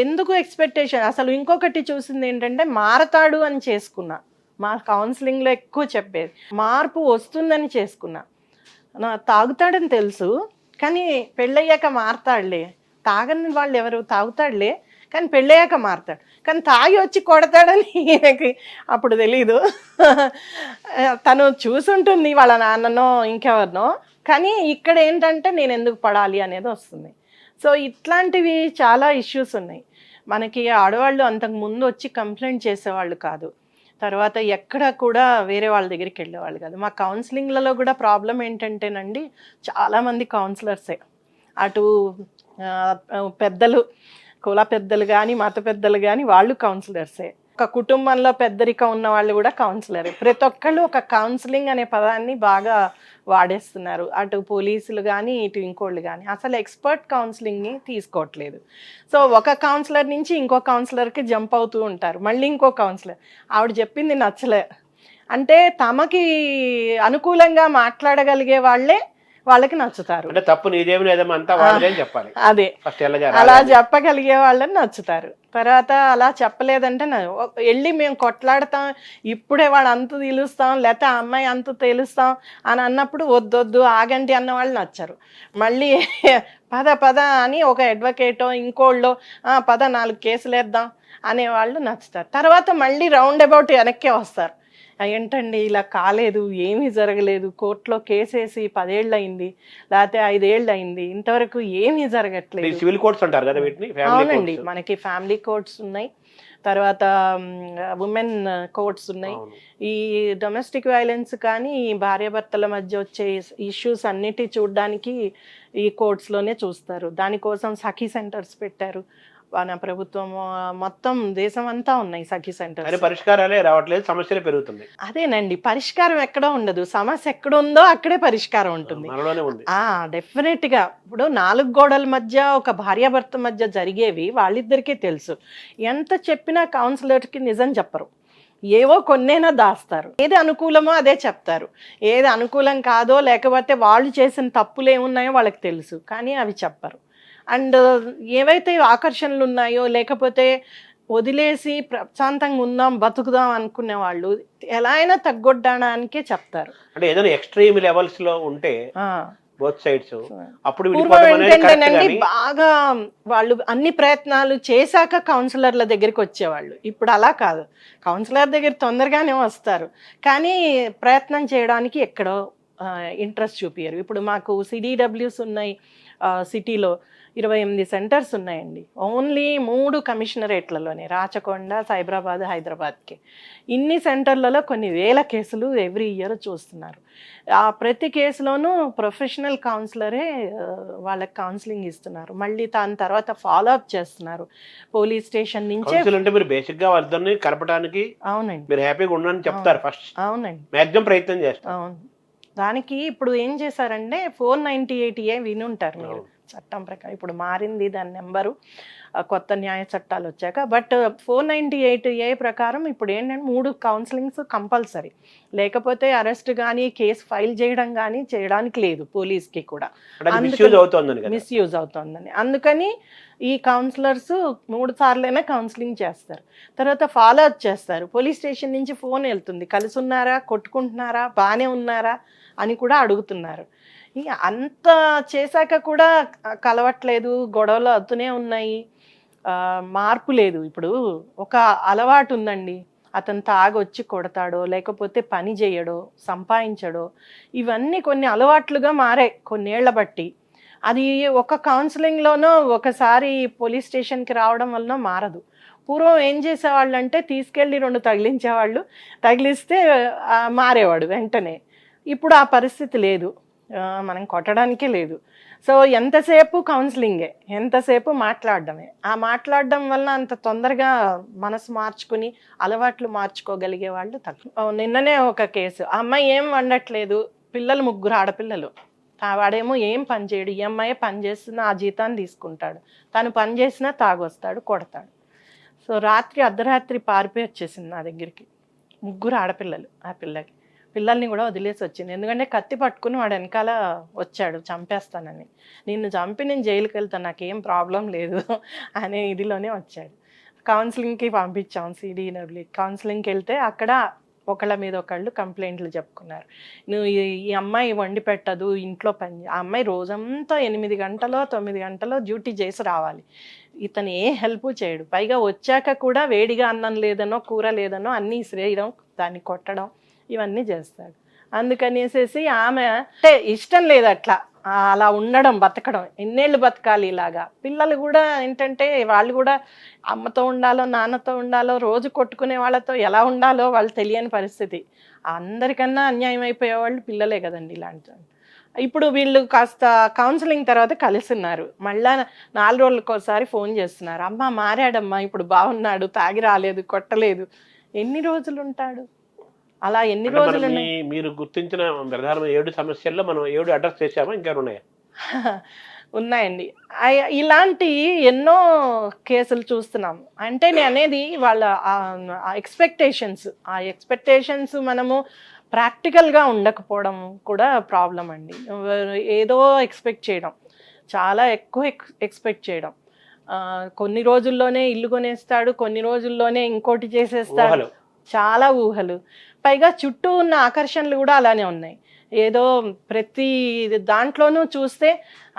ఎందుకు ఎక్స్పెక్టేషన్? అసలు ఇంకొకటి చూసింది ఏంటంటే, మారతాడు అని చేసుకున్నా, మా కౌన్సిలింగ్లో ఎక్కువ చెప్పేది మార్పు వస్తుందని చేసుకున్నా. తాగుతాడని తెలుసు, కానీ పెళ్ళయ్యాక మారతాడులే, తాగని వాళ్ళు ఎవరు, తాగుతాడులే, కానీ పెళ్ళయ్యాక మారతాడు. కానీ తాగి వచ్చి కొడతాడని ఈయనకి అప్పుడు తెలీదు. తను చూసుంటుంది వాళ్ళ నాన్ననో ఇంకెవరినో, కానీ ఇక్కడ ఏంటంటే నేను ఎందుకు పడాలి అనేది వస్తుంది. సో ఇట్లాంటివి చాలా ఇష్యూస్ ఉన్నాయి. మనకి ఆడవాళ్ళు అంతకు ముందు వచ్చి కంప్లైంట్ చేసేవాళ్ళు కాదు, తర్వాత ఎక్కడ కూడా వేరే వాళ్ళ దగ్గరికి వెళ్ళేవాళ్ళు కాదు. మా కౌన్సిలింగ్లలో కూడా ప్రాబ్లం ఏంటంటేనండి, చాలామంది కౌన్సిలర్సే, అటు పెద్దలు, కుల పెద్దలు కానీ మత పెద్దలు కానీ వాళ్ళు కౌన్సిలర్సే, ఒక కుటుంబంలో పెద్దరికం ఉన్న వాళ్ళు కూడా కౌన్సిలరే. ప్రతి ఒక్కళ్ళు ఒక కౌన్సిలింగ్ అనే పదాన్ని బాగా వాడేస్తున్నారు. అటు పోలీసులు కానీ ఇటు ఇంకోళ్ళు కానీ అసలు ఎక్స్పర్ట్ కౌన్సిలింగ్ని తీసుకోవట్లేదు. సో ఒక కౌన్సిలర్ నుంచి ఇంకో కౌన్సిలర్కి జంప్ అవుతూ ఉంటారు. మళ్ళీ ఇంకో కౌన్సిలర్ ఆవిడ చెప్పింది నచ్చలే అంటే తమకి అనుకూలంగా మాట్లాడగలిగే వాళ్ళే వాళ్ళకి నచ్చుతారు. అంటే తప్పు నీదేమి లేదమ్మా, అంతా వాళ్ళదే అని చెప్పాలి. అదే అలా చెప్పగలిగే వాళ్ళని నచ్చుతారు. తర్వాత అలా చెప్పలేదంటే వెళ్ళి మేము కొట్లాడతాం, ఇప్పుడే వాడు అంతు తెలుస్తాం, లేకపోతే ఆ అమ్మాయి అంతు తెలుస్తాం అని అన్నప్పుడు వద్దొద్దు ఆగండి అన్న వాళ్ళు నచ్చరు. మళ్ళీ పద అని ఒక అడ్వకేటో ఇంకోళ్ళో పద 4 కేసులు వేద్దాం అనేవాళ్ళు నచ్చుతారు. తర్వాత మళ్ళీ రౌండ్ అబౌట్ వెనక్కే వస్తారు. ఏంటండి ఇలా కాలేదు, ఏమీ జరగలేదు, కోర్టులో కేసేసి 10 ఏళ్ళు అయింది, లేకపోతే 5 ఏళ్ళు అయింది, ఇంతవరకు ఏమీ జరగట్లేదు. సివిల్ కోర్ట్స్ అంటారు కదా వీటిని. అవునండి, మనకి ఫ్యామిలీ కోర్ట్స్ ఉన్నాయి, తర్వాత ఉమెన్ కోర్ట్స్ ఉన్నాయి. ఈ డొమెస్టిక్ వైలెన్స్ కానీ భార్యాభర్తల మధ్య వచ్చే ఇష్యూస్ అన్నిటి చూడడానికి ఈ కోర్ట్స్లోనే చూస్తారు. దానికోసం సఖీ సెంటర్స్ పెట్టారు మన ప్రభుత్వం, మొత్తం దేశం అంతా ఉన్నాయి సఖీ సెంటర్స్. పరిష్కారాలే రావట్లేదు, సమస్యలు పెరుగుతున్నాయి. అదేనండి, పరిష్కారం ఎక్కడో ఉండదు, సమస్య ఎక్కడుందో అక్కడే పరిష్కారం ఉంటుంది. డెఫినెట్ గా ఇప్పుడు 4 గోడల మధ్య ఒక భార్యాభర్త మధ్య జరిగేవి వాళ్ళిద్దరికీ తెలుసు. ఎంత చెప్పినా కౌన్సిలర్కి నిజం చెప్పరు, ఏవో కొన్నైనా దాస్తారు. ఏది అనుకూలమో అదే చెప్తారు, ఏది అనుకూలం కాదో లేకపోతే వాళ్ళు చేసిన తప్పులు ఏమున్నాయో వాళ్ళకి తెలుసు, కానీ అవి చెప్పరు. అండ్ ఏవైతే ఆకర్షణలు ఉన్నాయో లేకపోతే వదిలేసి ప్రశాంతంగా ఉందాం బతుకుదాం అనుకునే వాళ్ళు ఎలా అయినా తగ్గొట్టడానికే చెప్తారు. అంటే ఏదైనా ఎక్స్ట్రీమ్ లెవెల్స్ లో ఉంటే బోత్ సైడ్స్ అప్పుడు ఏంటంటేనండి, బాగా వాళ్ళు అన్ని ప్రయత్నాలు చేశాక కౌన్సిలర్ల దగ్గరికి వచ్చేవాళ్ళు. ఇప్పుడు అలా కాదు, కౌన్సిలర్ దగ్గర తొందరగానే వస్తారు కానీ ప్రయత్నం చేయడానికి ఎక్కడో ఇంట్రెస్ట్ చూపించరు. ఇప్పుడు మాకు సిడిడబ్ల్యూస్ ఉన్నాయి సిటీలో, 28 సెంటర్స్ ఉన్నాయండి. ఓన్లీ 3 కమిషనరేట్లలోనే, రాచకొండ, సైబరాబాద్, హైదరాబాద్కి. ఇన్ని సెంటర్లలో కొన్ని వేల కేసులు ఎవ్రీ ఇయర్ చూస్తున్నారు. ఆ ప్రతి కేసులోనూ ప్రొఫెషనల్ కౌన్సిలరే వాళ్ళకి కౌన్సిలింగ్ ఇస్తున్నారు, మళ్ళీ దాని తర్వాత ఫాలో అప్ చేస్తున్నారు. పోలీస్ స్టేషన్ నుంచే మీరు బేసిక్ గా వాళ్ళని కలపడానికి, అవునండి, మీరు హ్యాపీగా ఉండని చెప్తారు ఫస్ట్. అవునండి, మాక్సిమం ప్రయత్నం చేస్తారు. అవును, దానికి ఇప్పుడు ఏం చేశారంటే 498A వినుంటారు మీరు, చట్టం ప్రకారం ఇప్పుడు మారింది దాని నెంబరు, కొత్త న్యాయ చట్టాలు వచ్చాక. బట్ 498A ప్రకారం ఇప్పుడు ఏంటంటే 3 కౌన్సిలింగ్స్ కంపల్సరీ, లేకపోతే అరెస్ట్ కానీ కేసు ఫైల్ చేయడం కానీ చేయడానికి లేదు పోలీస్కి కూడా, మిస్యూజ్ అవుతుందని. అందుకని ఈ కౌన్సిలర్స్ 3 సార్లైనా కౌన్సిలింగ్ చేస్తారు, తర్వాత ఫాలో అప్ చేస్తారు. పోలీస్ స్టేషన్ నుంచి ఫోన్ వెళ్తుంది, కలిసి ఉన్నారా, కొట్టుకుంటున్నారా, బాగానే ఉన్నారా అని కూడా అడుగుతున్నారు. ఇక అంత చేశాక కూడా కలవట్లేదు, గొడవలు అవుతూనే ఉన్నాయి, మార్పు లేదు. ఇప్పుడు ఒక అలవాటు ఉందండి, అతను తాగొచ్చి కొడతాడో లేకపోతే పని చేయడో సంపాదించడో, ఇవన్నీ కొన్ని అలవాట్లుగా మారాయి కొన్నేళ్ల బట్టి. అది ఒక కౌన్సిలింగ్లోనో ఒకసారి పోలీస్ స్టేషన్కి రావడం వలన మారదు. పూర్వం ఏం చేసేవాళ్ళు అంటే తీసుకెళ్ళి 2 తగిలించేవాళ్ళు, తగిలిస్తే మారేవాడు వెంటనే. ఇప్పుడు ఆ పరిస్థితి లేదు, మనం కొట్టడానికే లేదు. సో ఎంతసేపు కౌన్సిలింగే, ఎంతసేపు మాట్లాడడమే. ఆ మాట్లాడడం వల్ల అంత తొందరగా మనసు మార్చుకుని అలవాట్లు మార్చుకోగలిగే వాళ్ళు తక్కువ. నిన్ననే ఒక కేసు, ఆ అమ్మాయి ఏం వండట్లేదు, పిల్లలు 3 ఆడపిల్లలు, వాడేమో ఏం పని చేయడు, ఈ అమ్మాయి పని చేస్తున్నా ఆ జీతాన్ని తీసుకుంటాడు, తను పని చేసినా తాగొస్తాడు, కొడతాడు. సో రాత్రి అర్ధరాత్రి పారిపోయి వచ్చేసింది నా దగ్గరికి, 3 ఆడపిల్లలు. ఆ పిల్లల్ని కూడా వదిలేసి వచ్చింది, ఎందుకంటే కత్తి పట్టుకుని వాడు వెనకాల వచ్చాడు చంపేస్తానని. నిన్ను చంపి నేను జైలుకి వెళ్తాను, నాకేం ప్రాబ్లం లేదు అనే ఇదిలోనే వచ్చాడు. కౌన్సిలింగ్కి పంపించాం, సిడిడబ్ల్యూ కౌన్సిలింగ్కి వెళ్తే అక్కడ ఒకళ్ళ మీద ఒకళ్ళు కంప్లైంట్లు చెప్పుకున్నారు. నువ్వు ఈ అమ్మాయి వండి పెట్టదు, ఇంట్లో పని. ఆ అమ్మాయి రోజంతా 8 గంటలో 9 గంటలో డ్యూటీ చేసి రావాలి, ఇతను ఏ హెల్ప్ చేయడు. పైగా వచ్చాక కూడా వేడిగా అన్నం లేదనో కూర లేదనో అన్నీ ఇసిరేయడం, దాన్ని కొట్టడం ఇవన్నీ చేస్తాడు. అందుకనేసేసి ఆమె అంటే ఇష్టం లేదు అట్లా అలా ఉండడం, బతకడం. ఎన్నేళ్ళు బతకాలి ఇలాగా? పిల్లలు కూడా ఏంటంటే వాళ్ళు కూడా అమ్మతో ఉండాలో నాన్నతో ఉండాలో రోజు కొట్టుకునే వాళ్ళతో ఎలా ఉండాలో వాళ్ళు తెలియని పరిస్థితి. అందరికన్నా అన్యాయం అయిపోయేవాళ్ళు పిల్లలే కదండి ఇలాంటి. ఇప్పుడు వీళ్ళు కాస్త కౌన్సిలింగ్ తర్వాత కలిసిన్నారు. మళ్ళా 4 రోజులకోసారి ఫోన్ చేస్తున్నారు. అమ్మ మారాడమ్మా, ఇప్పుడు బాగున్నాడు, తాగి రాలేదు, కొట్టలేదు. ఎన్ని రోజులు ఉంటాడు అలా? ఎన్ని అంటే రోజులు మరి మీరు గుర్తించిన ప్రధానమైన 7 సమస్యల్లో మనం 7 అడ్రస్ చేసామా, ఇంకా ఉన్నాయా? ఉన్నాయండి. ఇలాంటి ఎన్నో కేసులు చూస్తున్నాం. అంటే నేను అనేది వాళ్ళ ఎక్స్పెక్టేషన్స్ మనము ప్రాక్టికల్గా ఉండకపోవడం కూడా ప్రాబ్లం అండి. ఏదో ఎక్స్పెక్ట్ చేయడం, చాలా ఎక్కువ ఎక్స్పెక్ట్ చేయడం. కొన్ని రోజుల్లోనే ఇల్లు కొనేస్తాడు, కొన్ని రోజుల్లోనే ఇంకోటి చేసేస్తాడు. ఊహలు. చాలా ఊహలు. పైగా చుట్టూ ఉన్న ఆకర్షణలు కూడా అలానే ఉన్నాయి. ఏదో ప్రతి దాంట్లోనూ చూస్తే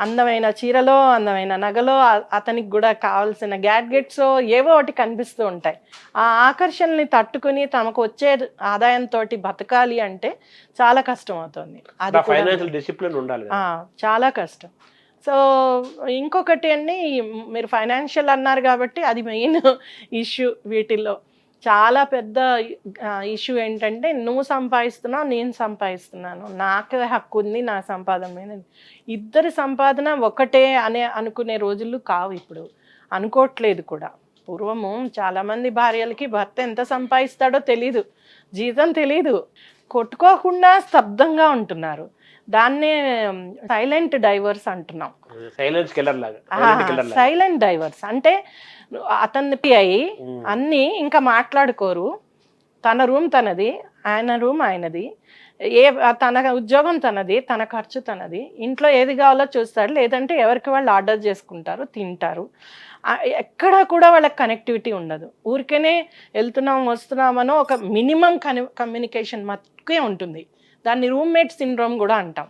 అందమైన చీరలో, అందమైన నగలో, అతనికి కూడా కావాల్సిన గ్యాడ్గెట్స్ ఏవో ఒకటి కనిపిస్తూ ఉంటాయి. ఆ ఆకర్షణని తట్టుకుని తమకు వచ్చే ఆదాయంతో బతకాలి అంటే చాలా కష్టం అవుతుంది. అది ఫైనాన్షియల్ డిసిప్లిన్ ఉండాలి కదా. చాలా కష్టం. సో ఇంకొకటి అండి, మీరు ఫైనాన్షియల్ అన్నారు కాబట్టి అది మెయిన్ ఇష్యూ. వీటిల్లో చాలా పెద్ద ఇష్యూ ఏంటంటే, నువ్వు సంపాదిస్తున్నావు, నేను సంపాదిస్తున్నాను, నాకు హక్కు ఉంది నా సంపాదన మీద. ఇద్దరి సంపాదన ఒకటే అనుకునే రోజులు కావు ఇప్పుడు, అనుకోవట్లేదు కూడా. పూర్వము చాలామంది భార్యలకి భర్త ఎంత సంపాదిస్తాడో తెలీదు, జీతం తెలీదు, కొట్టుకోకుండా స్తబ్దంగా ఉంటున్నారు. దాన్నే సైలెంట్ డైవర్స్ అంటున్నాం. సైలెంట్ డైవర్స్ అంటే అతనికి అయి అన్నీ ఇంకా మాట్లాడుకోరు. తన రూమ్ తనది, ఆయన రూమ్ ఆయనది, తన ఉద్యోగం తనది, తన ఖర్చు తనది, ఇంట్లో ఏది కావాలో చూస్తాడు, లేదంటే ఎవరికి వాళ్ళు ఆర్డర్ చేసుకుంటారు, తింటారు. ఎక్కడా కూడా వాళ్ళకి కనెక్టివిటీ ఉండదు. ఊరికేనే వెళ్తున్నాం వస్తున్నామనో ఒక మినిమం కమ్యూనికేషన్ మట్టుకే ఉంటుంది. దాన్ని రూమ్మేట్ సిండ్రోమ్ కూడా అంటాం.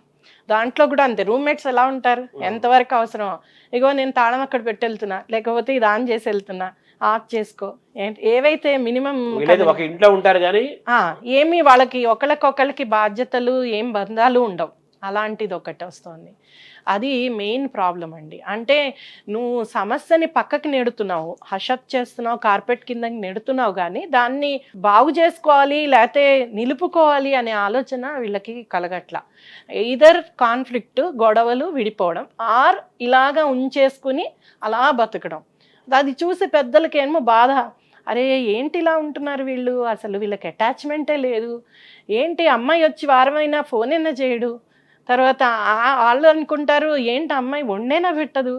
దాంట్లో కూడా అంతే. రూమ్మేట్స్ ఎలా ఉంటారు, ఎంతవరకు అవసరమో, ఇగో నేను తాళం అక్కడ పెట్టి వెళ్తున్నా, లేకపోతే ఇది ఆన్ చేసి వెళ్తున్నా, ఆఫ్ చేసుకో, ఏవైతే మినిమం ఇంట్లో ఉంటారు కానీ ఏమి వాళ్ళకి ఒకళ్ళకి బాధ్యతలు ఏం బంధాలు ఉండవు. అలాంటిది ఒకటి వస్తుంది. అది మెయిన్ ప్రాబ్లం అండి. అంటే నువ్వు సమస్యని పక్కకి నెడుతున్నావు, హషప్ చేస్తున్నావు, కార్పెట్ కిందకి నెడుతున్నావు, కానీ దాన్ని బాగు చేసుకోవాలి లేకపోతే నిలుపుకోవాలి అనే ఆలోచన వీళ్ళకి కలగట్ల. ఎయిదర్ కాన్ఫ్లిక్ట్, గొడవలు, విడిపోవడం, ఆర్ ఇలాగా ఉంచేసుకుని అలా బతకడం. అది చూసి పెద్దలకేమో బాధ. అరే ఏంటి ఇలా ఉంటున్నారు వీళ్ళు, అసలు వీళ్ళకి అటాచ్మెంటే లేదు, ఏంటి అమ్మాయి వచ్చి వారమైనా ఫోన్ అయినా చేయడు, తర్వాత వాళ్ళు అనుకుంటారు ఏంటి అమ్మాయి వండేనా పెట్టదు,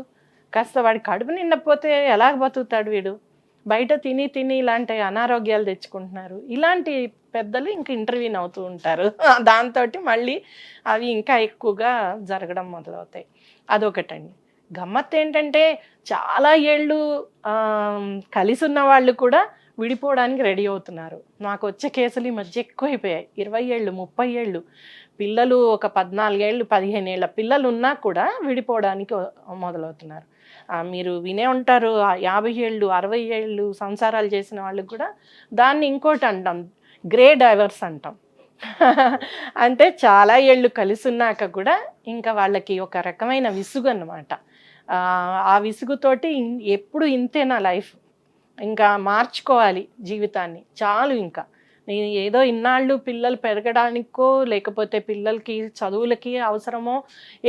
కాస్త వాడి కడుపు నిండపోతే ఎలా బతుకుతాడు వీడు, బయట తిని ఇలాంటి అనారోగ్యాలు తెచ్చుకుంటున్నారు. ఇలాంటి పెద్దలు ఇంకా ఇంటర్వ్యూన్ అవుతూ ఉంటారు. దాంతో మళ్ళీ అవి ఇంకా ఎక్కువగా జరగడం మొదలవుతాయి. అదొకటండి. గమ్మత్తు ఏంటంటే చాలా ఏళ్ళు కలిసి ఉన్న వాళ్ళు కూడా విడిపోవడానికి రెడీ అవుతున్నారు. నాకు వచ్చే కేసులు ఈ మధ్య ఎక్కువైపోయాయి. 20 ఏళ్ళు, 30 ఏళ్ళు పిల్లలు, ఒక 14 ఏళ్ళు, 15 ఏళ్ళ పిల్లలు ఉన్నా కూడా విడిపోవడానికి మొదలవుతున్నారు. మీరు వినే ఉంటారు, 50 ఏళ్ళు, 60 ఏళ్ళు సంసారాలు చేసిన వాళ్ళకి కూడా దాన్ని ఇంకోటి అంటాం, గ్రే డైవర్స్ అంటాం. అంటే చాలా ఏళ్ళు కలిసి ఉన్నాక కూడా ఇంకా వాళ్ళకి ఒక రకమైన విసుగు అన్నమాట. ఆ విసుగుతోటి ఎప్పుడు ఇంతేనా లైఫ్, ఇంకా మార్చుకోవాలి జీవితాన్ని, చాలు ఇంకా నేను ఏదో ఇన్నాళ్ళు పిల్లలు పెరగడానికో లేకపోతే పిల్లలకి చదువులకి అవసరమో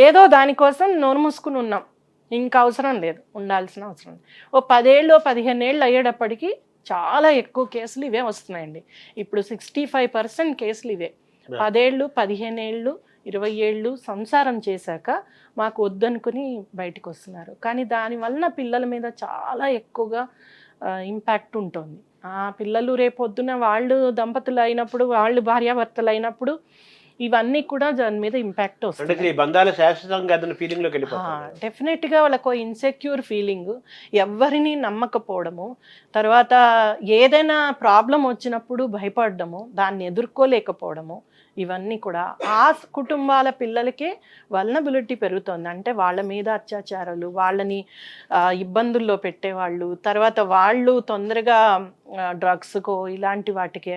ఏదో దానికోసం నోరు మూసుకుని ఉన్నాం, ఇంకా అవసరం లేదు, ఉండాల్సిన అవసరం లేదు. ఓ 10 ఏళ్ళు 15 ఏళ్ళు అయ్యేటప్పటికి చాలా ఎక్కువ కేసులు ఇవే వస్తున్నాయండి. ఇప్పుడు 65% కేసులు ఇవే. 10 ఏళ్ళు 15 ఏళ్ళు 20 ఏళ్ళు సంసారం చేశాక మాకు వద్దనుకుని బయటకు వస్తున్నారు. కానీ దానివల్ల పిల్లల మీద చాలా ఎక్కువగా ఇంపాక్ట్ ఉంటుంది. ఆ పిల్లలు రేపొద్దున వాళ్ళు దంపతులు అయినప్పుడు, వాళ్ళు భార్యాభర్తలు అయినప్పుడు ఇవన్నీ కూడా దాని మీద ఇంపాక్ట్ అంటే వస్తుంది. ఈ బంధాలు శాశ్వతంగా ఏదైనా ఫీలింగ్ లోకి వెళ్ళిపోతాయి. డెఫినెట్గా వాళ్ళకు ఇన్సెక్యూర్ ఫీలింగ్, ఎవరిని నమ్మకపోవడము, తర్వాత ఏదైనా ప్రాబ్లం వచ్చినప్పుడు భయపడడము, దాన్ని ఎదుర్కోలేకపోవడము, ఇవన్నీ కూడా ఆ కుటుంబాల పిల్లలకే వల్నబిలిటీ పెరుగుతుంది. అంటే వాళ్ళ మీద అత్యాచారాలు, వాళ్ళని ఇబ్బందుల్లో పెట్టేవాళ్ళు, తర్వాత వాళ్ళు తొందరగా డ్రగ్స్కో ఇలాంటి వాటికి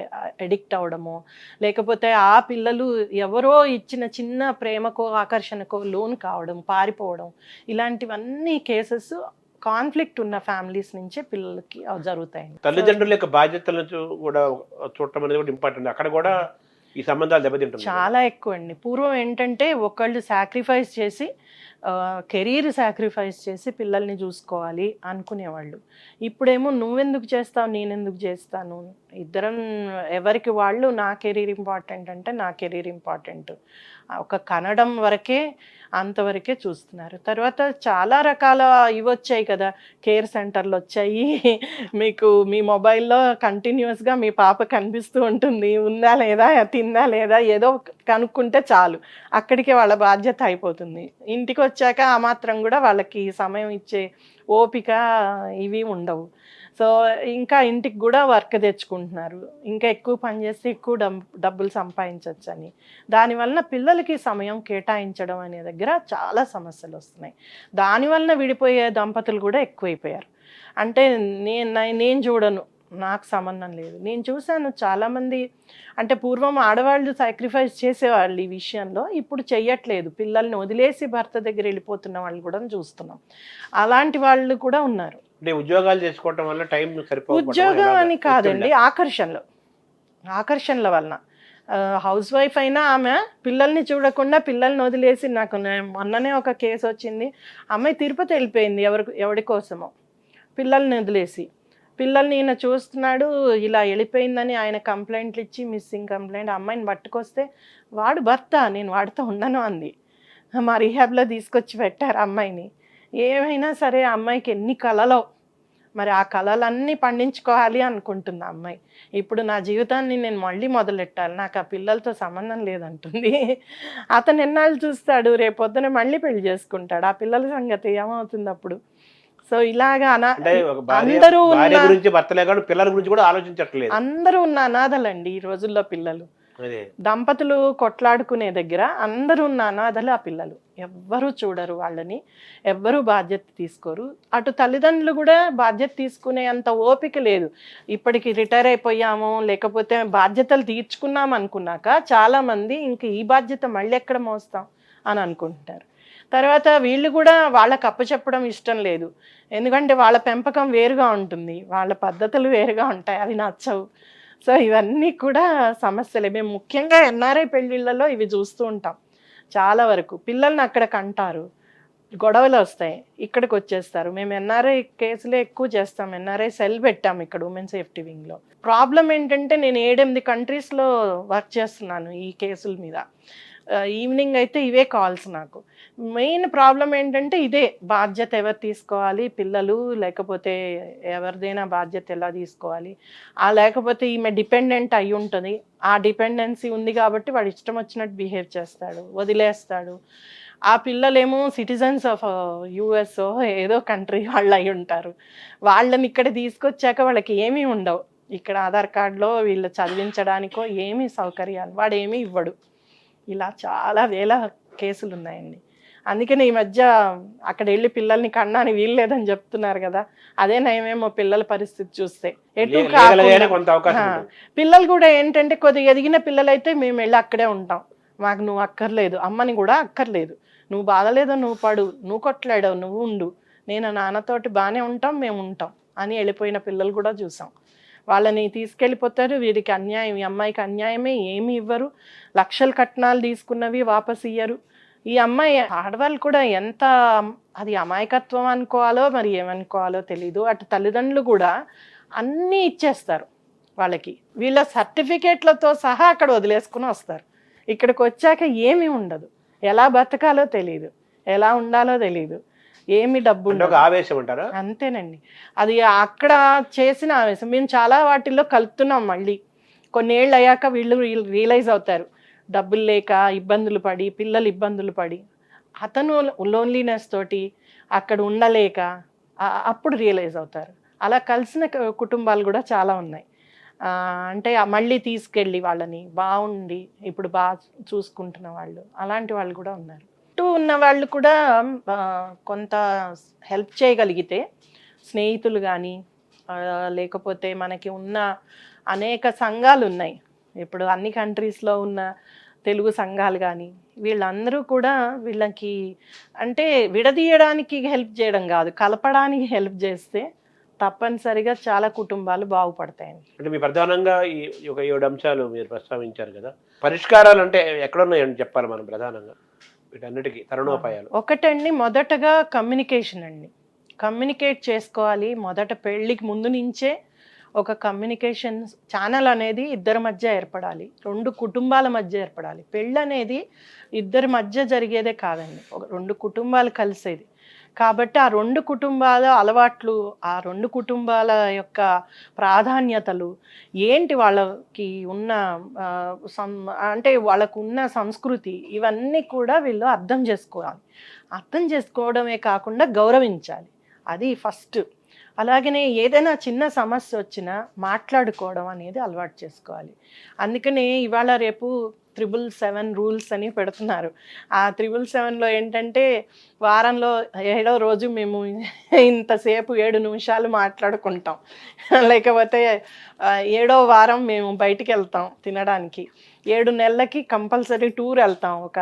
అడిక్ట్ అవ్వడము, లేకపోతే ఆ పిల్లలు ఎవరో ఇచ్చిన చిన్న ప్రేమకో ఆకర్షణకో లోన్ కావడం, పారిపోవడం, ఇలాంటివన్నీ కేసెస్ కాన్ఫ్లిక్ట్ ఉన్న ఫ్యామిలీస్ నుంచే పిల్లలకి జరుగుతాయి. తల్లిదండ్రుల యొక్క బాధ్యతలను కూడా చూడటం అనేది కూడా ఇంపార్టెంట్. అక్కడ కూడా ఈ సంబంధాలు దెబ్బతింటుంది. చాలా ఎక్కువ అండి. పూర్వం ఏంటంటే ఒకళ్ళు సాక్రిఫైస్ చేసి కెరీర్ సాక్రిఫైస్ చేసి పిల్లల్ని చూసుకోవాలి అనుకునేవాళ్ళు. ఇప్పుడేమో నువ్వెందుకు చేస్తావు, నేనెందుకు చేస్తాను, ఇద్దరం ఎవరికి వాళ్ళు నా కెరీర్ ఇంపార్టెంట్ అంటే నా కెరీర్ ఇంపార్టెంట్, ఒక కనడం వరకే అంతవరకే చూస్తున్నారు. తర్వాత చాలా రకాల ఇవి వచ్చాయి కదా, కేర్ సెంటర్లు వచ్చాయి. మీకు మీ మొబైల్లో కంటిన్యూస్గా మీ పాప కనిపిస్తూ ఉంటుంది, ఉందా లేదా, తిందా లేదా, ఏదో కనుక్కుంటే చాలు అక్కడికి వాళ్ళ బాధ్యత అయిపోతుంది. ఇంటికి వచ్చాక ఆ మాత్రం కూడా వాళ్ళకి సమయం ఇచ్చే ఓపిక ఇవి ఉండవు. సో ఇంకా ఇంటికి కూడా వర్క్ తెచ్చుకుంటున్నారు, ఇంకా ఎక్కువ పని చేస్తే ఎక్కువ డబ్బులు సంపాదించవచ్చు అని. దానివల్ల పిల్లలకి సమయం కేటాయించడం అనే దగ్గర చాలా సమస్యలు వస్తున్నాయి. దానివల్ల విడిపోయే దంపతులు కూడా ఎక్కువైపోయారు. అంటే నేను చూడను, నాకు సంబంధం లేదు. నేను చూశాను చాలామంది, అంటే పూర్వం ఆడవాళ్ళు సాక్రిఫైస్ చేసేవాళ్ళు ఈ విషయంలో, ఇప్పుడు చెయ్యట్లేదు. పిల్లల్ని వదిలేసి భర్త దగ్గర వెళ్ళిపోతున్న వాళ్ళు కూడా చూస్తున్నాం. అలాంటి వాళ్ళు కూడా ఉన్నారు. అంటే ఉద్యోగాలు చేసుకోవటం వల్ల టైం సరిపోదు. ఉద్యోగం అని కాదండి, ఆకర్షణల వలన. హౌస్ వైఫ్ అయినా ఆమె పిల్లల్ని చూడకుండా పిల్లల్ని వదిలేసి, నాకు మొన్ననే ఒక కేసు వచ్చింది, అమ్మాయి తిరుపతి వెళ్ళిపోయింది ఎవరి కోసమో, పిల్లల్ని వదిలేసి. పిల్లల్ని ఈయన చూస్తున్నాడు, ఇలా వెళ్ళిపోయిందని ఆయన కంప్లైంట్లు ఇచ్చి మిస్సింగ్ కంప్లైంట్, అమ్మాయిని పట్టుకొస్తే వాడు భర్త నేను వాడితో ఉండను అంది. మా రీహాబ్లో తీసుకొచ్చి పెట్టారు అమ్మాయిని. ఏమైనా సరే అమ్మాయికి ఎన్ని కళలో, మరి ఆ కళలన్నీ పండించుకోవాలి అనుకుంటుంది అమ్మాయి. ఇప్పుడు నా జీవితాన్ని నేను మళ్ళీ మొదలెట్టాలి, నాకు ఆ పిల్లలతో సంబంధం లేదంటుంది. అతను ఎన్నాళ్ళు చూస్తాడు, రేపొద్దున మళ్ళీ పెళ్లి చేసుకుంటాడు, ఆ పిల్లల సంగతి ఏమవుతుంది అప్పుడు? సో ఇలాగా అందరూ పిల్లల గురించి కూడా ఆలోచించట్లేదు. అందరూ ఉన్న అనాథలండి ఈ రోజుల్లో పిల్లలు. దంపతులు కొట్లాడుకునే దగ్గర అందరూ ఉన్న అనాథలు ఆ పిల్లలు. ఎవ్వరూ చూడరు వాళ్ళని, ఎవ్వరూ బాధ్యత తీసుకోరు. అటు తల్లిదండ్రులు కూడా బాధ్యత తీసుకునే అంత ఓపిక లేదు. ఇప్పటికి రిటైర్ అయిపోయాము, లేకపోతే బాధ్యతలు తీర్చుకున్నాం అనుకున్నాక చాలామంది ఇంక ఈ బాధ్యత మళ్ళీ ఎక్కడ మోస్తాం అని అనుకుంటారు. తర్వాత వీళ్ళు కూడా వాళ్ళకి అప్పచెప్పడం ఇష్టం లేదు, ఎందుకంటే వాళ్ళ పెంపకం వేరుగా ఉంటుంది, వాళ్ళ పద్ధతులు వేరుగా ఉంటాయి, అవి నచ్చవు. సో ఇవన్నీ కూడా సమస్యలే. మేము ముఖ్యంగా ఎన్ఆర్ఐ పెళ్ళిళ్ళలో ఇవి చూస్తూ ఉంటాం. చాలా వరకు పిల్లల్ని అక్కడ కంటారు, గొడవలు వస్తాయి, ఇక్కడికి వచ్చేస్తారు. మేము ఎన్ఆర్ఐ కేసులే ఎక్కువ చేస్తాం, ఎన్ఆర్ఐ సెల్ పెట్టాం ఇక్కడ ఉమెన్ సేఫ్టీ వింగ్లో. ప్రాబ్లం ఏంటంటే నేను 7-8 కంట్రీస్లో వర్క్ చేస్తున్నాను ఈ కేసుల మీద. ఈవినింగ్ అయితే ఇవే కాల్స్ నాకు. మెయిన్ ప్రాబ్లం ఏంటంటే ఇదే, బాధ్యత ఎవరు తీసుకోవాలి, పిల్లలు లేకపోతే ఎవరిదైనా బాధ్యత ఎలా తీసుకోవాలి. లేకపోతే ఈమె డిపెండెంట్ అయి ఉంటుంది, ఆ డిపెండెన్సీ ఉంది కాబట్టి వాడు ఇష్టం వచ్చినట్టు బిహేవ్ చేస్తాడు, వదిలేస్తాడు. ఆ పిల్లలేమో సిటిజన్స్ ఆఫ్ యుఎస్ ఏదో కంట్రీ వాళ్ళు అయి ఉంటారు. వాళ్ళని ఇక్కడ తీసుకొచ్చాక వాళ్ళకి ఏమీ ఉండవు, ఇక్కడ ఆధార్ కార్డులో వీళ్ళు చదివించడానికో ఏమీ సౌకర్యాలు వాడు ఏమీ ఇవ్వడు. ఇలా చాలా వేల కేసులు ఉన్నాయండి. అందుకని ఈ మధ్య అక్కడ వెళ్ళి పిల్లల్ని కన్నాని వీల్లేదని చెప్తున్నారు కదా, అదే నయమేమో పిల్లల పరిస్థితి చూస్తే. ఎటు పిల్లలు కూడా ఏంటంటే కొద్దిగా ఎదిగిన పిల్లలైతే మేము వెళ్ళి అక్కడే ఉంటాం, మాకు నువ్వు అక్కర్లేదు, అమ్మని కూడా అక్కర్లేదు, నువ్వు బాధలేదో నువ్వు పడు, నువ్వు కొట్లాడావు నువ్వు ఉండు, నేను నాన్నతోటి బాగానే ఉంటాం, మేము ఉంటాం అని వెళ్ళిపోయిన పిల్లలు కూడా చూసాం. వాళ్ళని తీసుకెళ్ళిపోతారు, వీరికి అన్యాయం, ఈ అమ్మాయికి అన్యాయమే, ఏమి ఇవ్వరు, లక్షలు కట్నాలు తీసుకున్నవి వాపస్ ఇయ్యరు. ఈ అమ్మాయి ఆడవాళ్ళు కూడా ఎంత అది అమాయకత్వం అనుకోవాలో మరి ఏమనుకోవాలో తెలీదు. అటు తల్లిదండ్రులు కూడా అన్నీ ఇచ్చేస్తారు వాళ్ళకి, వీళ్ళ సర్టిఫికేట్లతో సహా అక్కడ వదిలేసుకుని వస్తారు. ఇక్కడికి వచ్చాక ఏమీ ఉండదు, ఎలా బతకాలో తెలీదు, ఎలా ఉండాలో తెలీదు, ఏమి డబ్బు ఆవేశం అంటారా? అంతేనండి, అది అక్కడ చేసిన ఆవేశం. మేము చాలా వాటిల్లో కలుపుతున్నాం. మళ్ళీ కొన్నేళ్ళు అయ్యాక వీళ్ళు రియలైజ్ అవుతారు, డబ్బులు లేక ఇబ్బందులు పడి, పిల్లలు ఇబ్బందులు పడి, అతను లోన్లీనెస్ తోటి అక్కడ ఉండలేక అప్పుడు రియలైజ్ అవుతారు. అలా కలిసిన కుటుంబాలు కూడా చాలా ఉన్నాయి. అంటే మళ్ళీ తీసుకెళ్ళి వాళ్ళని బాగుండి ఇప్పుడు బాగా చూసుకుంటున్న వాళ్ళు, అలాంటి వాళ్ళు కూడా ఉన్నారు. చుట్టూ ఉన్న వాళ్ళు కూడా కొంత హెల్ప్ చేయగలిగితే, స్నేహితులు కానీ లేకపోతే మనకి ఉన్న అనేక సంఘాలు ఉన్నాయి. ఇప్పుడు అన్ని కంట్రీస్లో ఉన్న తెలుగు సంఘాలు కానీ వీళ్ళందరూ కూడా వీళ్ళకి అంటే విడదీయడానికి హెల్ప్ చేయడం కాదు, కలపడానికి హెల్ప్ చేస్తే తప్పనిసరిగా చాలా కుటుంబాలు బాగుపడతాయండి. అంటే మీ ప్రధానంగా ఈ ఒక 7 అంశాలు మీరు ప్రస్తావించారు కదా, పరిష్కారాలు అంటే ఎక్కడున్నాయని చెప్పాలి మనం ప్రధానంగా వీటన్నిటికీ తరుణోపాయాలు? ఒకటండి, మొదటగా కమ్యూనికేషన్ అండి. కమ్యూనికేట్ చేసుకోవాలి. మొదట పెళ్ళికి ముందు నుంచే ఒక కమ్యూనికేషన్ ఛానల్ అనేది ఇద్దరి మధ్య ఏర్పడాలి, 2 కుటుంబాల మధ్య ఏర్పడాలి. పెళ్ళి అనేది ఇద్దరి మధ్య జరిగేదే కాదండి, 2 కుటుంబాలు కలిసేది. కాబట్టి ఆ 2 కుటుంబాల అలవాట్లు, ఆ 2 కుటుంబాల యొక్క ప్రాధాన్యతలు ఏంటి, వాళ్ళకి ఉన్న అంటే వాళ్ళకు ఉన్న సంస్కృతి, ఇవన్నీ కూడా వీళ్ళు అర్థం చేసుకోవాలి. అర్థం చేసుకోవడమే కాకుండా గౌరవించాలి, అది ఫస్ట్. అలాగనే ఏదైనా చిన్న సమస్య వచ్చినా మాట్లాడుకోవడం అనేది అలవాటు చేసుకోవాలి. అందుకనే ఇవాళ రేపు 777 రూల్స్ అని పెడుతున్నారు. ఆ 777లో ఏంటంటే వారంలో 7వ రోజు మేము ఇంతసేపు 7 నిమిషాలు మాట్లాడుకుంటాం, లేకపోతే 7వ వారం మేము బయటికి వెళ్తాం తినడానికి, 7 నెలలకి కంపల్సరీ టూర్ వెళ్తాం, ఒక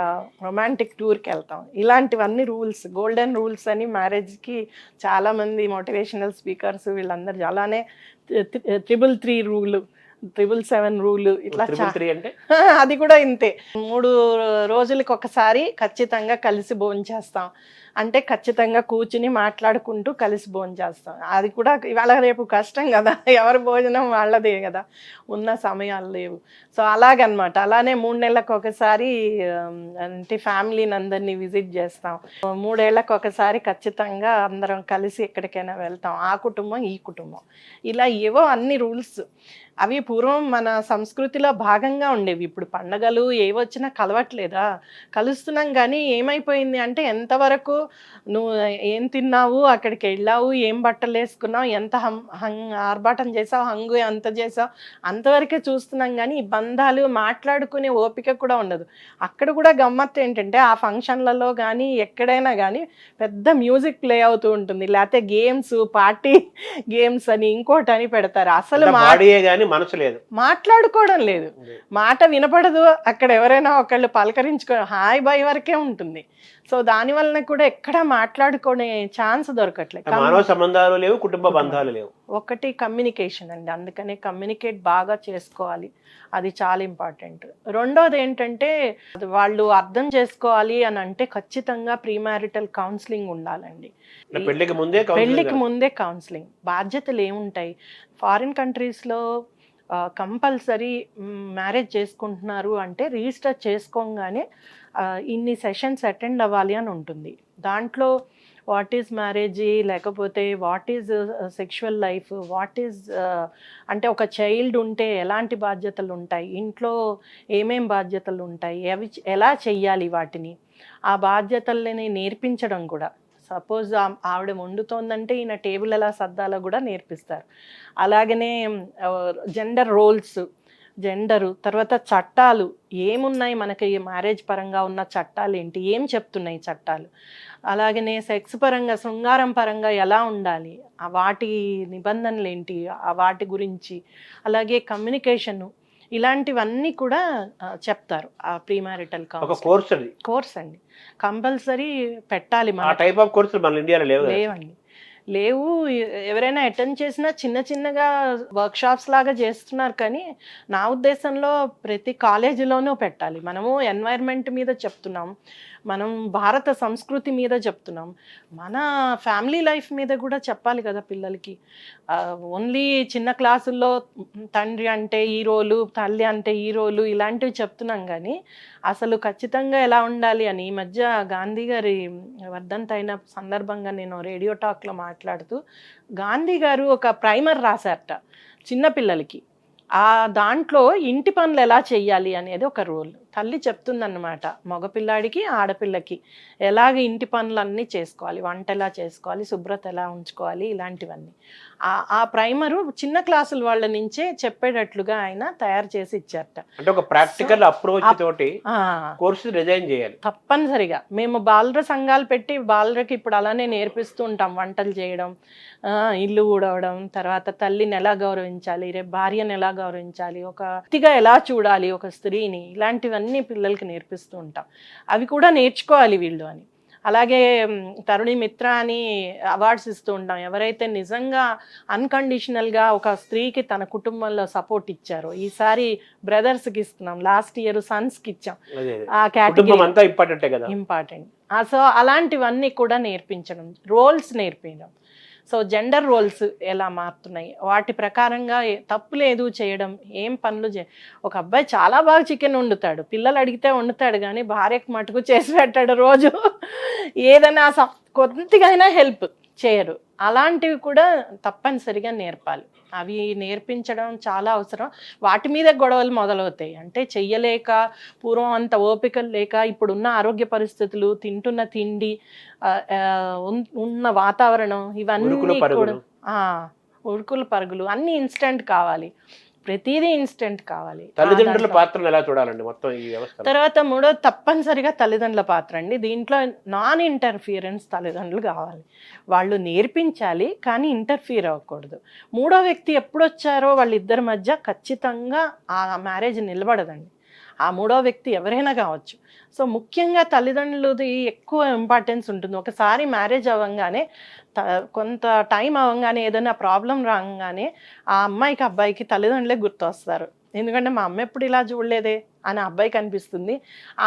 రొమాంటిక్ టూర్కి వెళ్తాం. ఇలాంటివన్నీ రూల్స్, గోల్డెన్ రూల్స్ అని మ్యారేజ్కి చాలామంది మోటివేషనల్ స్పీకర్స్ వీళ్ళందరూ అలానే 333 రూలు, 777 రూలు, ఇట్లా అంటే అది కూడా ఇంతే. 3 రోజులకి ఒకసారి ఖచ్చితంగా కలిసి భోంచేస్తాం, అంటే ఖచ్చితంగా కూర్చుని మాట్లాడుకుంటూ కలిసి భోంచేస్తాం. అది కూడా ఇవాళ రేపు కష్టం కదా, ఎవరి భోజనం వాళ్ళదే కదా, ఉన్న సమయాలు లేవు. సో అలాగనమాట. అలానే 3 నెలలకు ఒకసారి అంటే ఫ్యామిలీని అందరినీ విజిట్ చేస్తాం. 3 ఏళ్ళకు ఒకసారి ఖచ్చితంగా అందరం కలిసి ఎక్కడికైనా వెళ్తాం, ఆ కుటుంబం ఈ కుటుంబం, ఇలా ఏవో అన్ని రూల్స్. అవి పూర్వం మన సంస్కృతిలో భాగంగా ఉండేవి. ఇప్పుడు పండగలు ఏవొచ్చినా కలవట్లేదా, కలుస్తున్నాం. కానీ ఏమైపోయింది అంటే ఎంతవరకు నువ్వు ఏం తిన్నావు, అక్కడికి వెళ్ళావు, ఏం బట్టలు వేసుకున్నావు, ఎంత ఆర్భాటం చేసావు, హంగు ఎంత చేసావు, అంతవరకే చూస్తున్నాం. కానీ ఈ బంధాలు మాట్లాడుకునే ఓపిక కూడా ఉండదు. అక్కడ కూడా గమ్మత్తు ఏంటంటే ఆ ఫంక్షన్లలో కానీ ఎక్కడైనా కానీ పెద్ద మ్యూజిక్ ప్లే అవుతూ ఉంటుంది, లేకపోతే గేమ్స్, పార్టీ గేమ్స్ అని ఇంకోటి అని పెడతారు. అసలు మనసు లేదు, మాట్లాడుకోవడం లేదు, మాట వినపడదు. అక్కడ ఎవరైనా ఒకళ్ళు పలకరించుకో హాయ్ బాయ్ వరకే ఉంటుంది. సో దాని వలన కూడా ఎక్కడ మాట్లాడుకునే ఛాన్స్ దొరకట్లేదు, మానవ సంబంధాలు లేవు, కుటుంబ బంధాలు లేవు. ఒకటి కమ్యూనికేషన్ అండి, అందుకనే కమ్యూనికేట్ బాగా చేసుకోవాలి, అది చాలా ఇంపార్టెంట్. రెండోది ఏంటంటే వాళ్ళు అర్థం చేసుకోవాలి అని అంటే ఖచ్చితంగా ప్రీ మ్యారిటల్ కౌన్సిలింగ్ ఉండాలండి. పెళ్లికి ముందే కౌన్సిలింగ్. బాధ్యతలు ఏముంటాయి, ఫారిన్ కంట్రీస్లో కంపల్సరీ మ్యారేజ్ చేసుకుంటున్నారు అంటే రిజిస్టర్ చేసుకోగానే ఇన్ని సెషన్స్ అటెండ్ అవ్వాలి అని ఉంటుంది. దాంట్లో వాట్ ఈజ్ మ్యారేజ్, లేకపోతే what is sexual life, what is అంటే ఒక చైల్డ్ ఉంటే ఎలాంటి బాధ్యతలు ఉంటాయి, ఇంట్లో ఏమేం బాధ్యతలు ఉంటాయి, అవి ఎలా చెయ్యాలి, వాటిని ఆ బాధ్యతల్ని నేర్పించడం కూడా. సపోజ్ ఆవిడ వండుతోందంటే ఈయన టేబుల్ ఎలా సర్దాలో కూడా నేర్పిస్తారు. అలాగనే జెండర్ రోల్స్, జెండరు, తర్వాత చట్టాలు ఏమున్నాయి మనకి, మ్యారేజ్ పరంగా ఉన్న చట్టాలు ఏంటి, ఏం చెప్తున్నాయి చట్టాలు, అలాగనే సెక్స్ పరంగా, శృంగారం పరంగా ఎలా ఉండాలి, వాటి నిబంధనలు ఏంటి, వాటి గురించి, అలాగే కమ్యూనికేషను, ఇలాంటివన్నీ కూడా చెప్తారు ఆ ప్రీ మ్యారిటల్ కోర్స్ అండి. కంపల్సరీ పెట్టాలి. మన టైప్ ఆఫ్ కోర్సులు మన ఇండియాలో లేవండి, లేవు. ఎవరైనా అటెండ్ చేసినా చిన్న చిన్నగా వర్క్షాప్స్ లాగా చేస్తున్నారు. కానీ నా ఉద్దేశంలో ప్రతి కాలేజీలోనూ పెట్టాలి. మనము ఎన్వైర్న్మెంట్ మీద చెప్తున్నాం, మనం భారత సంస్కృతి మీద చెప్తున్నాం, మన ఫ్యామిలీ లైఫ్ మీద కూడా చెప్పాలి కదా పిల్లలకి. ఓన్లీ చిన్న క్లాసుల్లో తండ్రి అంటే ఈ రోలు, తల్లి అంటే ఈ రోలు, ఇలాంటివి చెప్తున్నాం. కానీ అసలు ఖచ్చితంగా ఎలా ఉండాలి అని ఈ మధ్య గాంధీ గారి వర్ధంతి అయిన సందర్భంగా నేను రేడియో టాక్లో మాట్లాడుతూ, గాంధీ గారు ఒక ప్రైమర్ రాశారట చిన్నపిల్లలకి. దాంట్లో ఇంటి పనులు ఎలా చెయ్యాలి అనేది ఒక రూల్, తల్లి చెప్తుందన్నమాట మగపిల్లాడికి ఆడపిల్లకి ఎలాగ ఇంటి పనులన్నీ చేసుకోవాలి, వంట ఎలా చేసుకోవాలి, శుభ్రత ఎలా ఉంచుకోవాలి, ఇలాంటివన్నీ ఆ ప్రైమరు చిన్న క్లాసుల వాళ్ళ నుంచే చెప్పేటట్లుగా ఆయన తయారు చేసి ఇచ్చారట. అంటే ఒక ప్రాక్టికల్ అప్రోచ్ తోటి కోర్సు డిజైన్ చేయాలి తప్పనిసరిగా. మేము బాలుర సంఘాలు పెట్టి బాలురకి ఇప్పుడు అలానే నేర్పిస్తూ ఉంటాం, వంటలు చేయడం, ఇల్లు ఊడవడం, తర్వాత తల్లిని ఎలా గౌరవించాలి, రేపు భార్యను ఎలా గౌరవించాలి, ఒక వ్యక్తిగా ఎలా చూడాలి ఒక స్త్రీని, ఇలాంటివన్నీ పిల్లలకి నేర్పిస్తూ ఉంటాం. అవి కూడా నేర్చుకోవాలి వీళ్ళు అని. అలాగే తరుణి మిత్ర అని అవార్డ్స్ ఇస్తూ ఉంటాం. ఎవరైతే నిజంగా అన్కండిషనల్గా ఒక స్త్రీకి తన కుటుంబంలో సపోర్ట్ ఇచ్చారో, ఈసారి బ్రదర్స్కి ఇస్తున్నాం, లాస్ట్ ఇయర్ సన్స్కి ఇచ్చాం. ఆ కేటగిరీ ఇంపార్టెంట్. సో అలాంటివన్నీ కూడా నేర్పించడం, రోల్స్ నేర్పించడం. సో జెండర్ రోల్స్ ఎలా మారుతున్నాయి, వాటి ప్రకారంగా తప్పు లేదు చేయడం, ఏం పనులు ఒక అబ్బాయి చాలా బాగా చికెన్ వండుతాడు, పిల్లలు అడిగితే వండుతాడు, కానీ భార్యకు మటుకు చేసి పెట్టాడు రోజు. ఏదైనా కొద్దిగా హెల్ప్ చేయరు. అలాంటివి కూడా తప్పనిసరిగా నేర్పాలి. అవి నేర్పించడం చాలా అవసరం. వాటి మీద గొడవలు మొదలవుతాయి. అంటే చెయ్యలేక, పూర్వం అంత ఓపికలు లేక, ఇప్పుడున్న ఆరోగ్య పరిస్థితులు, తింటున్న తిండి, ఉన్న వాతావరణం, ఇవన్నీ కూడా ఉరుకులు పరుగులు అన్నీ ఇన్స్టెంట్ కావాలి, ప్రతిదీ ఇన్స్టెంట్ కావాలి. తల్లిదండ్రుల పాత్రను ఎలా చూడాలండి మొత్తం ఈ వ్యవస్థ? తర్వాత మూడో తప్పనిసరిగా తల్లిదండ్రుల పాత్ర అండి. దీంట్లో నాన్ ఇంటర్ఫియరెన్స్ తల్లిదండ్రులు కావాలి. వాళ్ళు నేర్పించాలి కానీ ఇంటర్ఫియర్ అవ్వకూడదు. మూడో వ్యక్తి ఎప్పుడొచ్చారో వాళ్ళిద్దరి మధ్య ఖచ్చితంగా ఆ మ్యారేజ్ నిలబడదండి. ఆ మూడో వ్యక్తి ఎవరైనా కావచ్చు. సో ముఖ్యంగా తల్లిదండ్రులది ఎక్కువ ఇంపార్టెన్స్ ఉంటుంది. ఒకసారి మ్యారేజ్ అవ్వగానే, కొంత టైం అవ్వగానే, ఏదైనా ప్రాబ్లం రాగానే ఆ అమ్మాయికి అబ్బాయికి తల్లిదండ్రులే గుర్తొస్తారు. ఎందుకంటే మా అమ్మ ఎప్పుడు ఇలా చూడలేదే అని అబ్బాయికి అనిపిస్తుంది,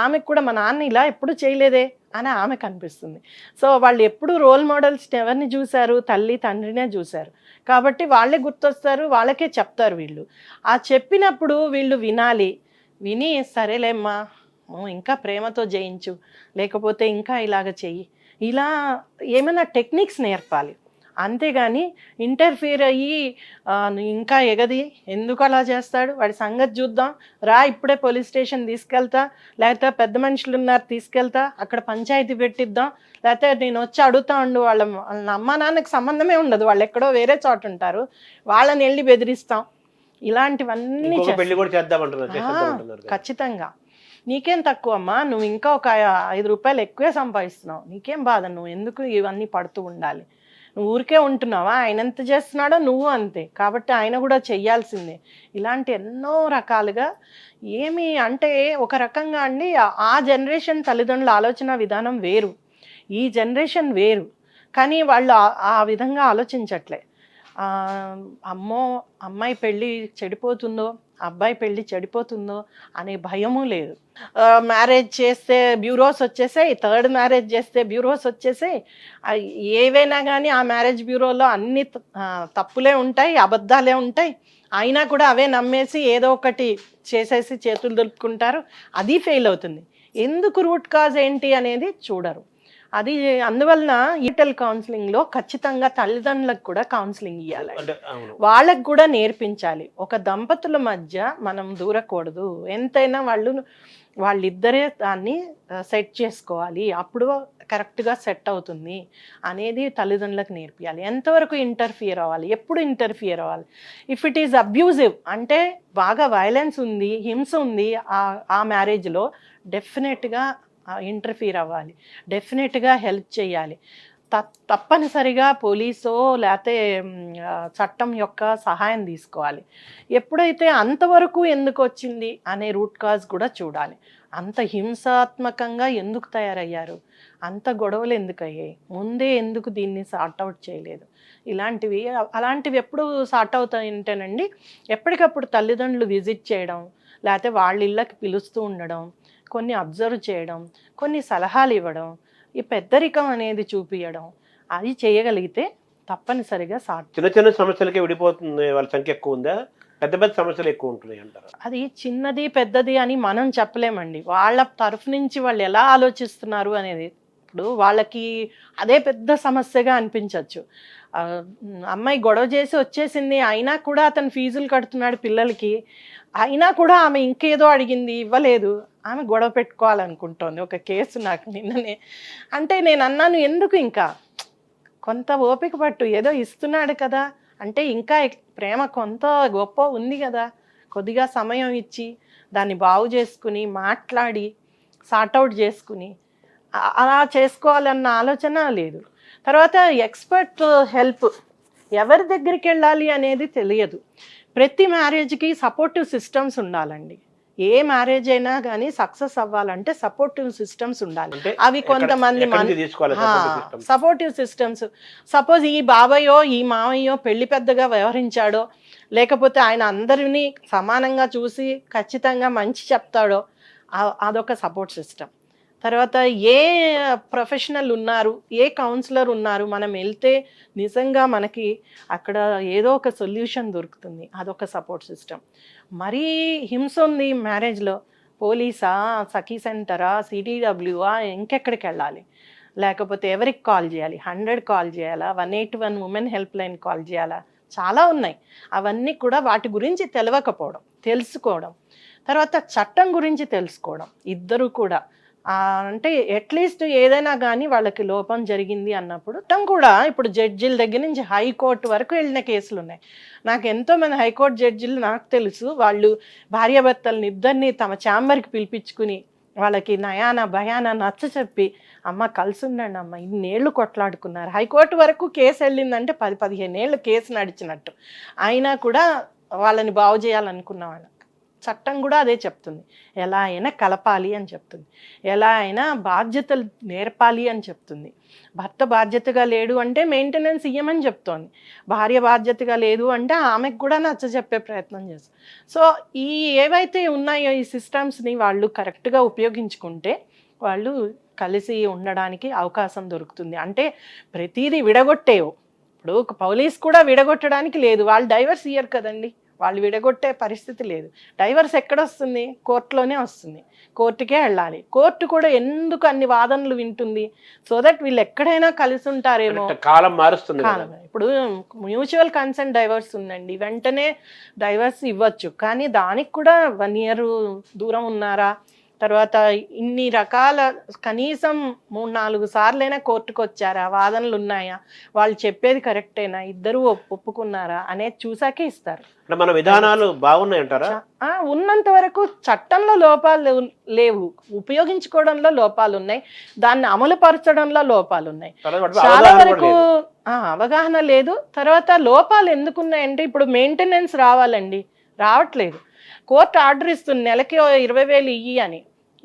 ఆమెకు కూడా మా నాన్న ఇలా ఎప్పుడు చేయలేదే అని ఆమెకు అనిపిస్తుంది. సో వాళ్ళు ఎప్పుడు రోల్ మోడల్స్ ఎవరిని చూశారు, తల్లి తండ్రినే చూశారు. కాబట్టి వాళ్ళే గుర్తొస్తారు, వాళ్ళకే చెప్తారు వీళ్ళు. ఆ చెప్పినప్పుడు వీళ్ళు వినాలి. విని సరేలేమ్మా ఇంకా ప్రేమతో జయించు, లేకపోతే ఇంకా ఇలాగ చెయ్యి, ఇలా ఏమైనా టెక్నిక్స్ నేర్పాలి. అంతేగాని ఇంటర్ఫియర్ అయ్యి ఇంకా ఎగది ఎందుకు అలా చేస్తాడు, వాడి సంగతి చూద్దాం రా, ఇప్పుడే పోలీస్ స్టేషన్ తీసుకెళ్తా, లేకపోతే పెద్ద మనుషులు ఉన్నారు తీసుకెళ్తా, అక్కడ పంచాయతీ పెట్టిద్దాం, లేకపోతే నేను వచ్చి అడుగుతా ఉండు, వాళ్ళ అమ్మ నాన్నకి సంబంధమే ఉండదు, వాళ్ళు ఎక్కడో వేరే చోట ఉంటారు, వాళ్ళని వెళ్ళి బెదిరిస్తాం. ఇలాంటివన్నీ ఖచ్చితంగా. నీకేం తక్కువ అమ్మా, నువ్వు ఇంకా ఒక 5 రూపాయలు ఎక్కువే సంపాదిస్తున్నావు, నీకేం బాధ, నువ్వు ఎందుకు ఇవన్నీ పడుతూ ఉండాలి, నువ్వు ఊరికే ఉంటున్నావా, ఆయన ఎంత చేస్తున్నాడో నువ్వు అంతే, కాబట్టి ఆయన కూడా చెయ్యాల్సిందే. ఇలాంటి ఎన్నో రకాలుగా ఏమి అంటే ఒక రకంగా అండి, ఆ జనరేషన్ తల్లిదండ్రుల ఆలోచన విధానం వేరు, ఈ జనరేషన్ వేరు, కానీ వాళ్ళు ఆ విధంగా ఆలోచించట్లే. అమ్మో అమ్మాయి పెళ్ళి చెడిపోతుందో, అబ్బాయి పెళ్ళి చెడిపోతుందో అనే భయము లేదు. మ్యారేజ్ చేస్తే బ్యూరోస్ వచ్చేసాయి, థర్డ్ మ్యారేజ్ చేస్తే బ్యూరోస్ వచ్చేసాయి. ఏవైనా కానీ ఆ మ్యారేజ్ బ్యూరోలో అన్ని తప్పులే ఉంటాయి, అబద్ధాలే ఉంటాయి. అయినా కూడా అవే నమ్మేసి ఏదో ఒకటి చేసేసి చేతులు దులుపుకుంటారు, అది ఫెయిల్ అవుతుంది. ఎందుకు రూట్ కాజ్ ఏంటి అనేది చూడరు. అది అందువలన ఈటల్ కౌన్సిలింగ్లో ఖచ్చితంగా తల్లిదండ్రులకు కూడా కౌన్సిలింగ్ ఇవ్వాలి, వాళ్ళకు కూడా నేర్పించాలి. ఒక దంపతుల మధ్య మనం దూరకూడదు, ఎంతైనా వాళ్ళిద్దరే దాన్ని సెట్ చేసుకోవాలి, అప్పుడు కరెక్ట్గా సెట్ అవుతుంది అనేది తల్లిదండ్రులకు నేర్పియాలి. ఎంతవరకు ఇంటర్ఫియర్ అవ్వాలి, ఎప్పుడు ఇంటర్ఫియర్ అవ్వాలి. ఇఫ్ ఇట్ ఈజ్ అబ్యూజివ్ అంటే బాగా వైలెన్స్ ఉంది, హింస ఉంది ఆ మ్యారేజ్లో, డెఫినెట్గా ఇంటర్ఫియర్ అవ్వాలి, డెఫినెట్గా హెల్ప్ చేయాలి. తప్పనిసరిగా పోలీసో లేకపోతే చట్టం యొక్క సహాయం తీసుకోవాలి. ఎప్పుడైతే అంతవరకు ఎందుకు వచ్చింది అనే రూట్ కాజ్ కూడా చూడాలి. అంత హింసాత్మకంగా ఎందుకు తయారయ్యారు, అంత గొడవలు ఎందుకు అయ్యాయి, ముందే ఎందుకు దీన్ని సార్ట్అవుట్ చేయలేదు, అలాంటివి ఎప్పుడు సార్ట్ అవుతాయంటేనండి, ఎప్పటికప్పుడు తల్లిదండ్రులు విజిట్ చేయడం, లేకపోతే వాళ్ళ ఇళ్ళకి పిలుస్తూ ఉండడం, కొన్ని అబ్జర్వ్ చేయడం, కొన్ని సలహాలు ఇవ్వడం, ఈ పెద్దరికం అనేది చూపించడం, అది చేయగలిగితే తప్పనిసరిగా చిన్న చిన్న సమస్యలకే విడిపోతుంది వాళ్ళ సంఖ్య ఎక్కువ ఉందా, పెద్ద పెద్ద సమస్యలు ఎక్కువ ఉంటున్నాయి అంటారు? అది చిన్నది పెద్దది అని మనం చెప్పలేమండి. వాళ్ళ తరఫు నుంచి వాళ్ళు ఎలా ఆలోచిస్తున్నారు అనేది. ఇప్పుడు వాళ్ళకి అదే పెద్ద సమస్యగా అనిపించవచ్చు. అమ్మాయి గొడవ చేసి వచ్చేసింది, అయినా కూడా అతను ఫీజులు కడుతున్నాడు పిల్లలకి, అయినా కూడా ఆమె ఇంకేదో అడిగింది ఇవ్వలేదు, ఆమె గొడవ పెట్టుకోవాలనుకుంటోంది. ఒక కేసు నాకు నిన్ననే. అంటే నేను అన్నాను, ఎందుకు ఇంకా కొంత ఓపిక పట్టు, ఏదో ఇస్తున్నాడు కదా, అంటే ఇంకా ప్రేమ కొంత గొప్ప ఉంది కదా, కొద్దిగా సమయం ఇచ్చి దాన్ని బాగు చేసుకుని మాట్లాడి సార్ట్అవుట్ చేసుకుని అలా చేసుకోవాలన్న ఆలోచన లేదు. తర్వాత ఎక్స్పర్ట్ హెల్ప్ ఎవరి దగ్గరికి వెళ్ళాలి అనేది తెలియదు. ప్రతి మ్యారేజ్కి సపోర్టివ్ సిస్టమ్స్ ఉండాలండి. ఏ మ్యారేజ్ అయినా కానీ సక్సెస్ అవ్వాలంటే సపోర్టివ్ సిస్టమ్స్ ఉండాలి. అవి కొంతమంది సపోర్టివ్ సిస్టమ్స్, సపోజ్ ఈ బాబాయో ఈ మావయ్యో పెళ్లి పెద్దగా వ్యవహరించాడో, లేకపోతే ఆయన అందరినీ సమానంగా చూసి ఖచ్చితంగా మంచి చెప్తాడో, అదొక సపోర్ట్ సిస్టమ్. తర్వాత ఏ ప్రొఫెషనల్ ఉన్నారు, ఏ కౌన్సిలర్ ఉన్నారు, మనం వెళ్తే నిజంగా మనకి అక్కడ ఏదో ఒక సొల్యూషన్ దొరుకుతుంది, అదొక సపోర్ట్ సిస్టమ్. మరీ హింస ఉంది మ్యారేజ్లో, పోలీసా, సఖీ సెంటరా, సిటీడబ్ల్యూఆ, ఇంకెక్కడికి వెళ్ళాలి, లేకపోతే ఎవరికి కాల్ చేయాలి, 100 కాల్ చేయాలా, 181 ఉమెన్ హెల్ప్ లైన్ కాల్ చేయాలా, చాలా ఉన్నాయి. అవన్నీ కూడా వాటి గురించి తెలియకపోవడం, తెలుసుకోవడం. తర్వాత చట్టం గురించి తెలుసుకోవడం, ఇద్దరు కూడా అంటే అట్లీస్ట్ ఏదైనా కానీ వాళ్ళకి లోపం జరిగింది అన్నప్పుడు చట్టం కూడా, ఇప్పుడు జడ్జిల దగ్గర నుంచి హైకోర్టు వరకు వెళ్ళిన కేసులు ఉన్నాయి. నాకు ఎంతోమంది హైకోర్టు జడ్జిలు నాకు తెలుసు, వాళ్ళు భార్యాభర్తలని ఇద్దరిని తమ ఛాంబర్కి పిలిపించుకుని వాళ్ళకి నయాన భయాన నచ్చ చెప్పి, అమ్మ కలిసి ఉండండి అమ్మ, ఇన్నేళ్ళు కొట్లాడుకున్నారు, హైకోర్టు వరకు కేసు వెళ్ళిందంటే 10-15 ఏళ్ళు కేసు నడిచినట్టు, అయినా కూడా వాళ్ళని బాగు చేయాలనుకున్న వాళ్ళు. చట్టం కూడా అదే చెప్తుంది, ఎలా అయినా కలపాలి అని చెప్తుంది, ఎలా అయినా బాధ్యతలు నేర్పాలి అని చెప్తుంది. భర్త బాధ్యతగా లేడు అంటే మెయింటెనెన్స్ ఇయ్యమని చెప్తోంది, భార్య బాధ్యతగా లేదు అంటే ఆమెకు కూడా నచ్చ చెప్పే ప్రయత్నం చేస్తుంది. సో ఈ ఏవైతే ఉన్నాయో ఈ సిస్టమ్స్ని వాళ్ళు కరెక్ట్గా ఉపయోగించుకుంటే వాళ్ళు కలిసి ఉండడానికి అవకాశం దొరుకుతుంది. అంటే ప్రతిదీ విడగొట్టేవు, ఇప్పుడు పోలీస్ కూడా విడగొట్టడానికి లేదు, వాళ్ళు డైవర్స్ ఇయ్యరు కదండి, వాళ్ళు విడగొట్టే పరిస్థితి లేదు. డైవర్స్ ఎక్కడొస్తుంది, కోర్టులోనే వస్తుంది, కోర్టుకే వెళ్ళాలి. కోర్టు కూడా ఎందుకు అన్ని వాదనలు వింటుంది, సో దట్ వీళ్ళు ఎక్కడైనా కలిసి ఉంటారేమో. కాలం మారుస్తుంది. ఇప్పుడు మ్యూచువల్ కన్సెంట్ డైవర్స్ ఉందండి, వెంటనే డైవర్స్ ఇవ్వచ్చు, కానీ దానికి కూడా 1 year దూరం ఉన్నారా, తర్వాత ఇన్ని రకాల కనీసం 3-4 సార్లైనా కోర్టుకు వచ్చారా, వాదనలు ఉన్నాయా, వాళ్ళు చెప్పేది కరెక్టేనా, ఇద్దరు ఒప్పుకున్నారా అనేది చూసాకే ఇస్తారు. మన విధానాలు బాగున్నాయంటారా? ఉన్నంత వరకు చట్టంలో లోపాలు లేవు, ఉపయోగించుకోవడంలో లోపాలు ఉన్నాయి, దాన్ని అమలు పరచడంలో లోపాలు ఉన్నాయి, చాలా వరకు అవగాహన లేదు. తర్వాత లోపాలు ఎందుకున్నాయంటే ఇప్పుడు మెయింటెనెన్స్ రావాలండి, రావట్లేదు. కోర్టు ఆర్డర్ ఇస్తుంది నెలకి 20,000 ఇయ్యి అని,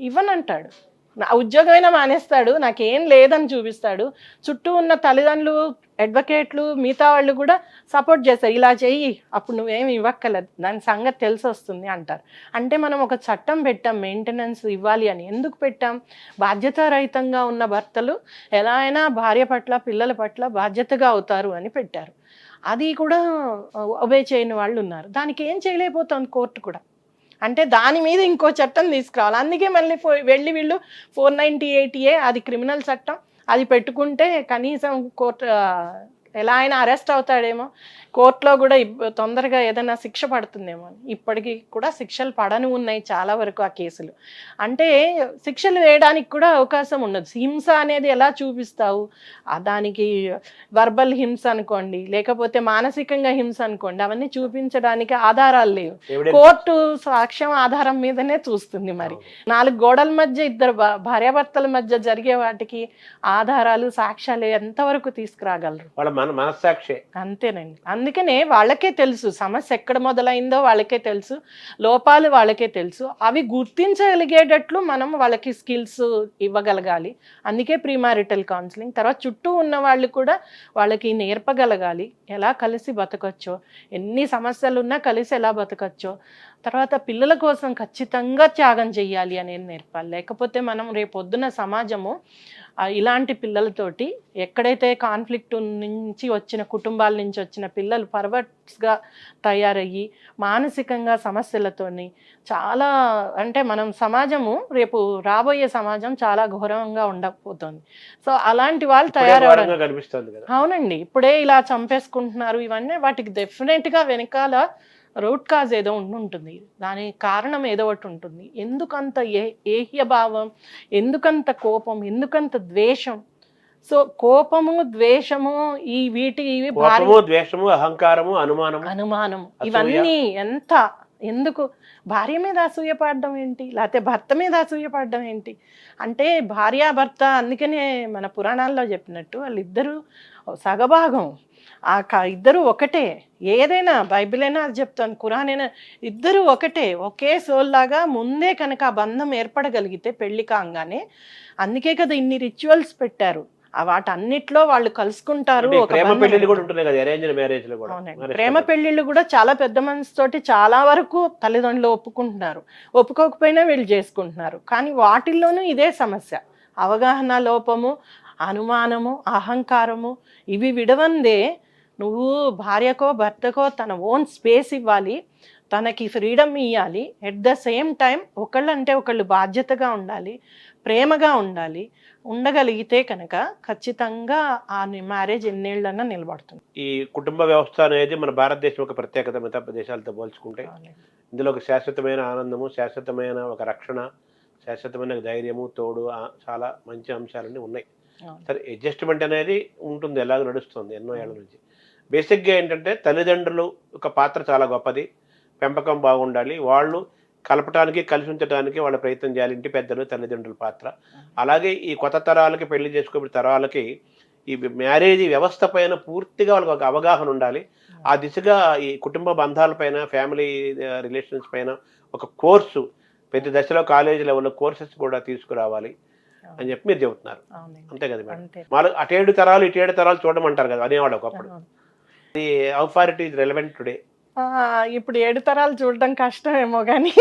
ఇవ్వనంటాడు, నా ఉద్యోగమైనా మానేస్తాడు, నాకేం లేదని చూపిస్తాడు. చుట్టూ ఉన్న తల్లిదండ్రులు, అడ్వకేట్లు, మిగతా వాళ్ళు కూడా సపోర్ట్ చేస్తారు, ఇలా చెయ్యి అప్పుడు నువ్వేమి ఇవ్వక్కర్లేదు, దాని సంగతి తెలిసి వస్తుంది అంటారు. అంటే మనం ఒక చట్టం పెట్టాం మెయింటెనెన్స్ ఇవ్వాలి అని, ఎందుకు పెట్టాం, బాధ్యతారహితంగా ఉన్న భర్తలు ఎలా అయినా భార్య పట్ల పిల్లల పట్ల బాధ్యతగా అవుతారు అని పెట్టారు. అది కూడా ఒబే చేయని వాళ్ళు ఉన్నారు, దానికి ఏం చేయలేకపోతుంది కోర్టు కూడా. అంటే దాని మీద ఇంకో చట్టం తీసుకురావాలి, అందుకే మళ్ళీ వెళ్ళి వీళ్ళు 498A అది క్రిమినల్ చట్టం, అది పెట్టుకుంటే కనీసం కోర్టు ఎలా అయినా అరెస్ట్ అవుతాడేమో, కోర్టులో కూడా తొందరగా ఏదైనా శిక్ష పడుతుందేమో అని. ఇప్పటికీ కూడా శిక్షలు పడని ఉన్నాయి చాలా వరకు ఆ కేసులు. అంటే శిక్షలు వేయడానికి కూడా అవకాశం ఉండదు. హింస అనేది ఎలా చూపిస్తావు, దానికి వర్బల్ హింస అనుకోండి, లేకపోతే మానసికంగా హింస అనుకోండి, అవన్నీ చూపించడానికి ఆధారాలు లేవు. కోర్టు సాక్ష్యం ఆధారం మీదనే చూస్తుంది. మరి 4 గోడల మధ్య ఇద్దరు భార్యాభర్తల మధ్య జరిగే వాటికి ఆధారాలు సాక్ష్యాలు ఎంతవరకు తీసుకురాగలరు? మనస్సాక్షి అంతేనండి. అందుకనే వాళ్ళకే తెలుసు సమస్య ఎక్కడ మొదలైందో, వాళ్ళకే తెలుసు లోపాలు, వాళ్ళకే తెలుసు. అవి గుర్తించగలిగేటట్లు మనం వాళ్ళకి స్కిల్స్ ఇవ్వగలగాలి. అందుకే ప్రీమారిటల్ కౌన్సిలింగ్. తర్వాత చుట్టూ ఉన్న వాళ్ళు కూడా వాళ్ళకి నేర్పగలగాలి ఎలా కలిసి బతకొచ్చో, ఎన్ని సమస్యలు ఉన్నా కలిసి ఎలా బతకొచ్చో. తర్వాత పిల్లల కోసం ఖచ్చితంగా త్యాగం చెయ్యాలి అనేది నేర్పాలి. లేకపోతే మనం రేపొద్దున సమాజము ఇలాంటి పిల్లలతోటి, ఎక్కడైతే కాన్ఫ్లిక్ట్ నుంచి వచ్చిన కుటుంబాల నుంచి వచ్చిన పిల్లలు పర్వర్ట్స్గా తయారయ్యి మానసికంగా సమస్యలతోని చాలా, అంటే మనం సమాజము రేపు రాబోయే సమాజం చాలా ఘోరంగా ఉండకపోతుంది. సో అలాంటి వాళ్ళు తయారవడం కనిపిస్తుంది. అవునండి, ఇప్పుడే ఇలా చంపేసుకుంటున్నారు, ఇవన్నీ వాటికి డెఫినెట్గా వెనకాల రూట్ కాజ్ ఏదో ఉంటుంది, దాని కారణం ఏదో ఒకటి ఉంటుంది. ఎందుకంత ఏహ్యభావం, ఎందుకంత కోపం, ఎందుకంత ద్వేషం? సో కోపము, ద్వేషము, ఈ వీటి ఇవి కోపము, ద్వేషము, అహంకారము, అనుమానము, ఇవన్నీ ఎంత, ఎందుకు భార్య మీద అసూయపడడం ఏంటి, లేకపోతే భర్త మీద అసూయపడడం ఏంటి? అంటే భార్యాభర్త, అందుకనే మన పురాణాల్లో చెప్పినట్టు వాళ్ళిద్దరూ సగభాగం, ఇద్దరు ఒకటే. ఏదైనా బైబిల్ అయినా అది చెప్తాను, ఖురాన్ అయినా, ఇద్దరు ఒకటే, ఒకే సోల్ లాగా ముందే కనుక ఆ బంధం ఏర్పడగలిగితే పెళ్లి కాగానే, అందుకే కదా ఇన్ని రిచువల్స్ పెట్టారు. వాటన్నిట్లో వాళ్ళు కలుసుకుంటారు. ప్రేమ పెళ్లిళ్ళు కూడా ఉంటున్నాయి కదా, అరేంజ్డ్ మ్యారేజ్ లో కూడా. ప్రేమ పెళ్లిళ్ళు కూడా చాలా పెద్ద మనసుతోటి చాలా వరకు తల్లిదండ్రులు ఒప్పుకుంటున్నారు, ఒప్పుకోకపోయినా వీళ్ళు చేసుకుంటున్నారు. కానీ వాటిల్లోనూ ఇదే సమస్య, అవగాహన లోపము, అనుమానము, అహంకారము, ఇవి విడవందే. నువ్వు భార్యకో భర్తకో తన ఓన్ స్పేస్ ఇవ్వాలి, తనకి ఫ్రీడమ్ ఇవ్వాలి. ఎట్ ద సేమ్ టైం ఒకళ్ళంటే ఒకళ్ళు బాధ్యతగా ఉండాలి, ప్రేమగా ఉండాలి. ఉండగలిగితే కనుక ఖచ్చితంగా ఆ మ్యారేజ్ ఎన్నేళ్ళన్నా నిలబడుతుంది. ఈ కుటుంబ వ్యవస్థ అనేది మన భారతదేశం ఒక ప్రత్యేకత మిగతా ప్రదేశాలతో పోల్చుకుంటే. ఇందులో ఒక శాశ్వతమైన ఆనందము, శాశ్వతమైన ఒక రక్షణ, శాశ్వతమైన ధైర్యము, తోడు, చాలా మంచి అంశాలన్నీ ఉన్నాయి. సరే, అడ్జస్ట్మెంట్ అనేది ఉంటుంది, ఎలాగో నడుస్తుంది ఎన్నో ఏళ్ళ నుంచి. బేసిక్గా ఏంటంటే తల్లిదండ్రులు ఒక పాత్ర చాలా గొప్పది, పెంపకం బాగుండాలి, వాళ్ళు కలపటానికి, కలిసి ఉంచడానికి వాళ్ళ ప్రయత్నం చేయాలి, ఇంటి పెద్దలు, తల్లిదండ్రుల పాత్ర. అలాగే ఈ కొత్త తరాలకి, పెళ్లి చేసుకునే తరాలకి ఈ మ్యారేజ్ వ్యవస్థ పైన పూర్తిగా వాళ్ళకి ఒక అవగాహన ఉండాలి. ఆ దిశగా ఈ కుటుంబ బంధాలపైన, ఫ్యామిలీ రిలేషన్స్ పైన ఒక కోర్సు ప్రతి దశలో కాలేజీ లెవెల్లో కోర్సెస్ కూడా తీసుకురావాలి అని చెప్పి మీరు చెబుతున్నారు. అంతే కదా మేడం? వాళ్ళు అటేడు తరాలు ఇటేడు తరాలు చూడమంటారు కదా అనేవాడు ఒకప్పుడు. How far it is relevant today? ఇప్పుడు 7 తరాలు చూడడం కష్టమేమో, కానీ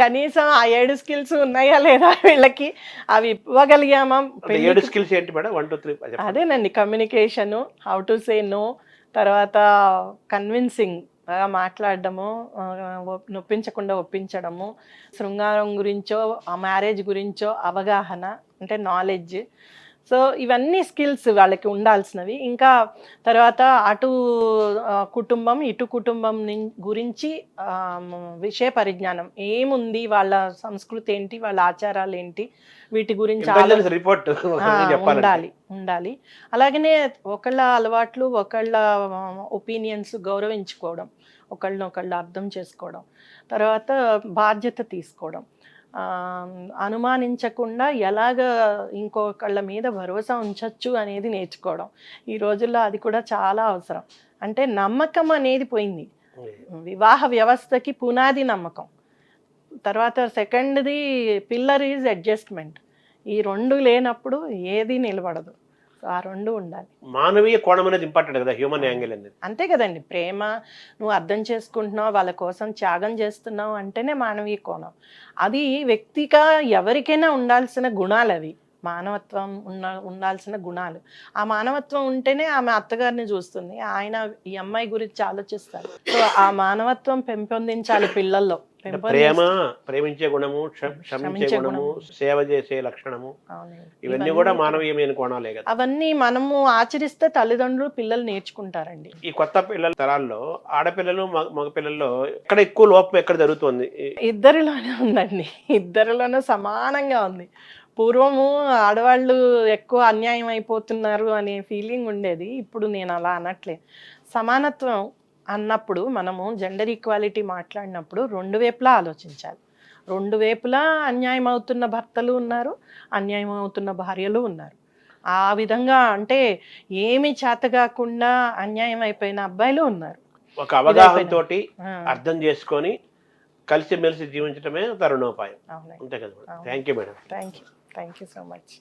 కనీసం ఆ 7 స్కిల్స్ ఉన్నాయా లేదా వీళ్ళకి, అవి ఇవ్వగలిగామా? 7 స్కిల్స్ ఏంటి మేడం? 1 2 3 అదేనండి, communication, how to say no, తర్వాత కన్విన్సింగ్ మాట్లాడడము, నొప్పించకుండా ఒప్పించడము, శృంగారం గురించో ఆ మ్యారేజ్ గురించో అవగాహన, అంటే నాలెడ్జ్. సో ఇవన్నీ స్కిల్స్ వాళ్ళకి ఉండాల్సినవి. ఇంకా తర్వాత అటు కుటుంబం, ఇటు కుటుంబం గురించి విషయ పరిజ్ఞానం ఏముంది, వాళ్ళ సంస్కృతి ఏంటి, వాళ్ళ ఆచారాలు ఏంటి, వీటి గురించి ఉండాలి. అలాగనే ఒకళ్ళ అలవాట్లు, ఒకళ్ళ ఒపీనియన్స్ గౌరవించుకోవడం, ఒకళ్ళనొకళ్ళు అర్థం చేసుకోవడం, తర్వాత బాధ్యత తీసుకోవడం, అనుమానించకుండా ఎలాగ ఇంకొకళ్ళ మీద భరోసా ఉంచవచ్చు అనేది నేర్చుకోవడం. ఈ రోజుల్లో అది కూడా చాలా అవసరం. అంటే నమ్మకం అనేది పోయింది. వివాహ వ్యవస్థకి పునాది నమ్మకం, తర్వాత సెకండ్ది పిల్లర్ ఈజ్ అడ్జస్ట్మెంట్. ఈ 2 లేనప్పుడు ఏది నిలబడదు. ఆ 2 ఉండాలి. మానవీయ కోణం అనేది ఇంపార్టెంట్ కదా, హ్యూమన్ యాంగిల్ అనేది. అంతే కదండి. ప్రేమ, నువ్వు అర్థం చేసుకుంటున్నావు, వాళ్ళ కోసం త్యాగం చేస్తున్నావు అంటేనే మానవీయ కోణం. అది వ్యక్తిగా ఎవరికైనా ఉండాల్సిన గుణాలు, అవి మానవత్వం ఉండాల్సిన గుణాలు. ఆ మానవత్వం ఉంటేనే ఆమె అత్తగారిని చూస్తుంది, ఆయన ఈ అమ్మాయి గురించి ఆలోచిస్తారు. సో ఆ మానవత్వం పెంపొందించాలి పిల్లల్లో. ప్రేమ, ప్రేమించే గుణము, క్షమించే గుణము, సేవ చేసే లక్షణము, ఇవన్నీ కూడా మానవీయమైన కోణాలే కదా. అవన్నీ మనము ఆచరిస్తే తల్లిదండ్రులు, పిల్లలు నేర్చుకుంటారండి. ఈ కొత్త పిల్లల తరాల్లో ఆడపిల్లలు, మగ పిల్లల్లో ఎక్కడ ఎక్కువ లోపం ఎక్కడ జరుగుతుంది? ఇద్దరిలోనే ఉందండి, ఇద్దరిలోనూ సమానంగా ఉంది. పూర్వము ఆడవాళ్ళు ఎక్కువ అన్యాయం అయిపోతున్నారు అనే ఫీలింగ్ ఉండేది. ఇప్పుడు నేను అలా అనట్లేదు. సమానత్వం అన్నప్పుడు మనము జెండర్ ఈక్వాలిటీ మాట్లాడినప్పుడు 2 వైపులా ఆలోచించాలి. 2 వైపులా అన్యాయం అవుతున్న భర్తలు ఉన్నారు, అన్యాయం అవుతున్న భార్యలు ఉన్నారు. ఆ విధంగా అంటే ఏమి చేతగాకుండా అన్యాయం అయిపోయిన అబ్బాయిలు ఉన్నారు. ఒక అవగాహనతోటి అర్థం చేసుకొని కలిసిమెలిసి జీవించడమే తరుణోపాయం. అంతే కదా. Thank you madam. Thank you so much.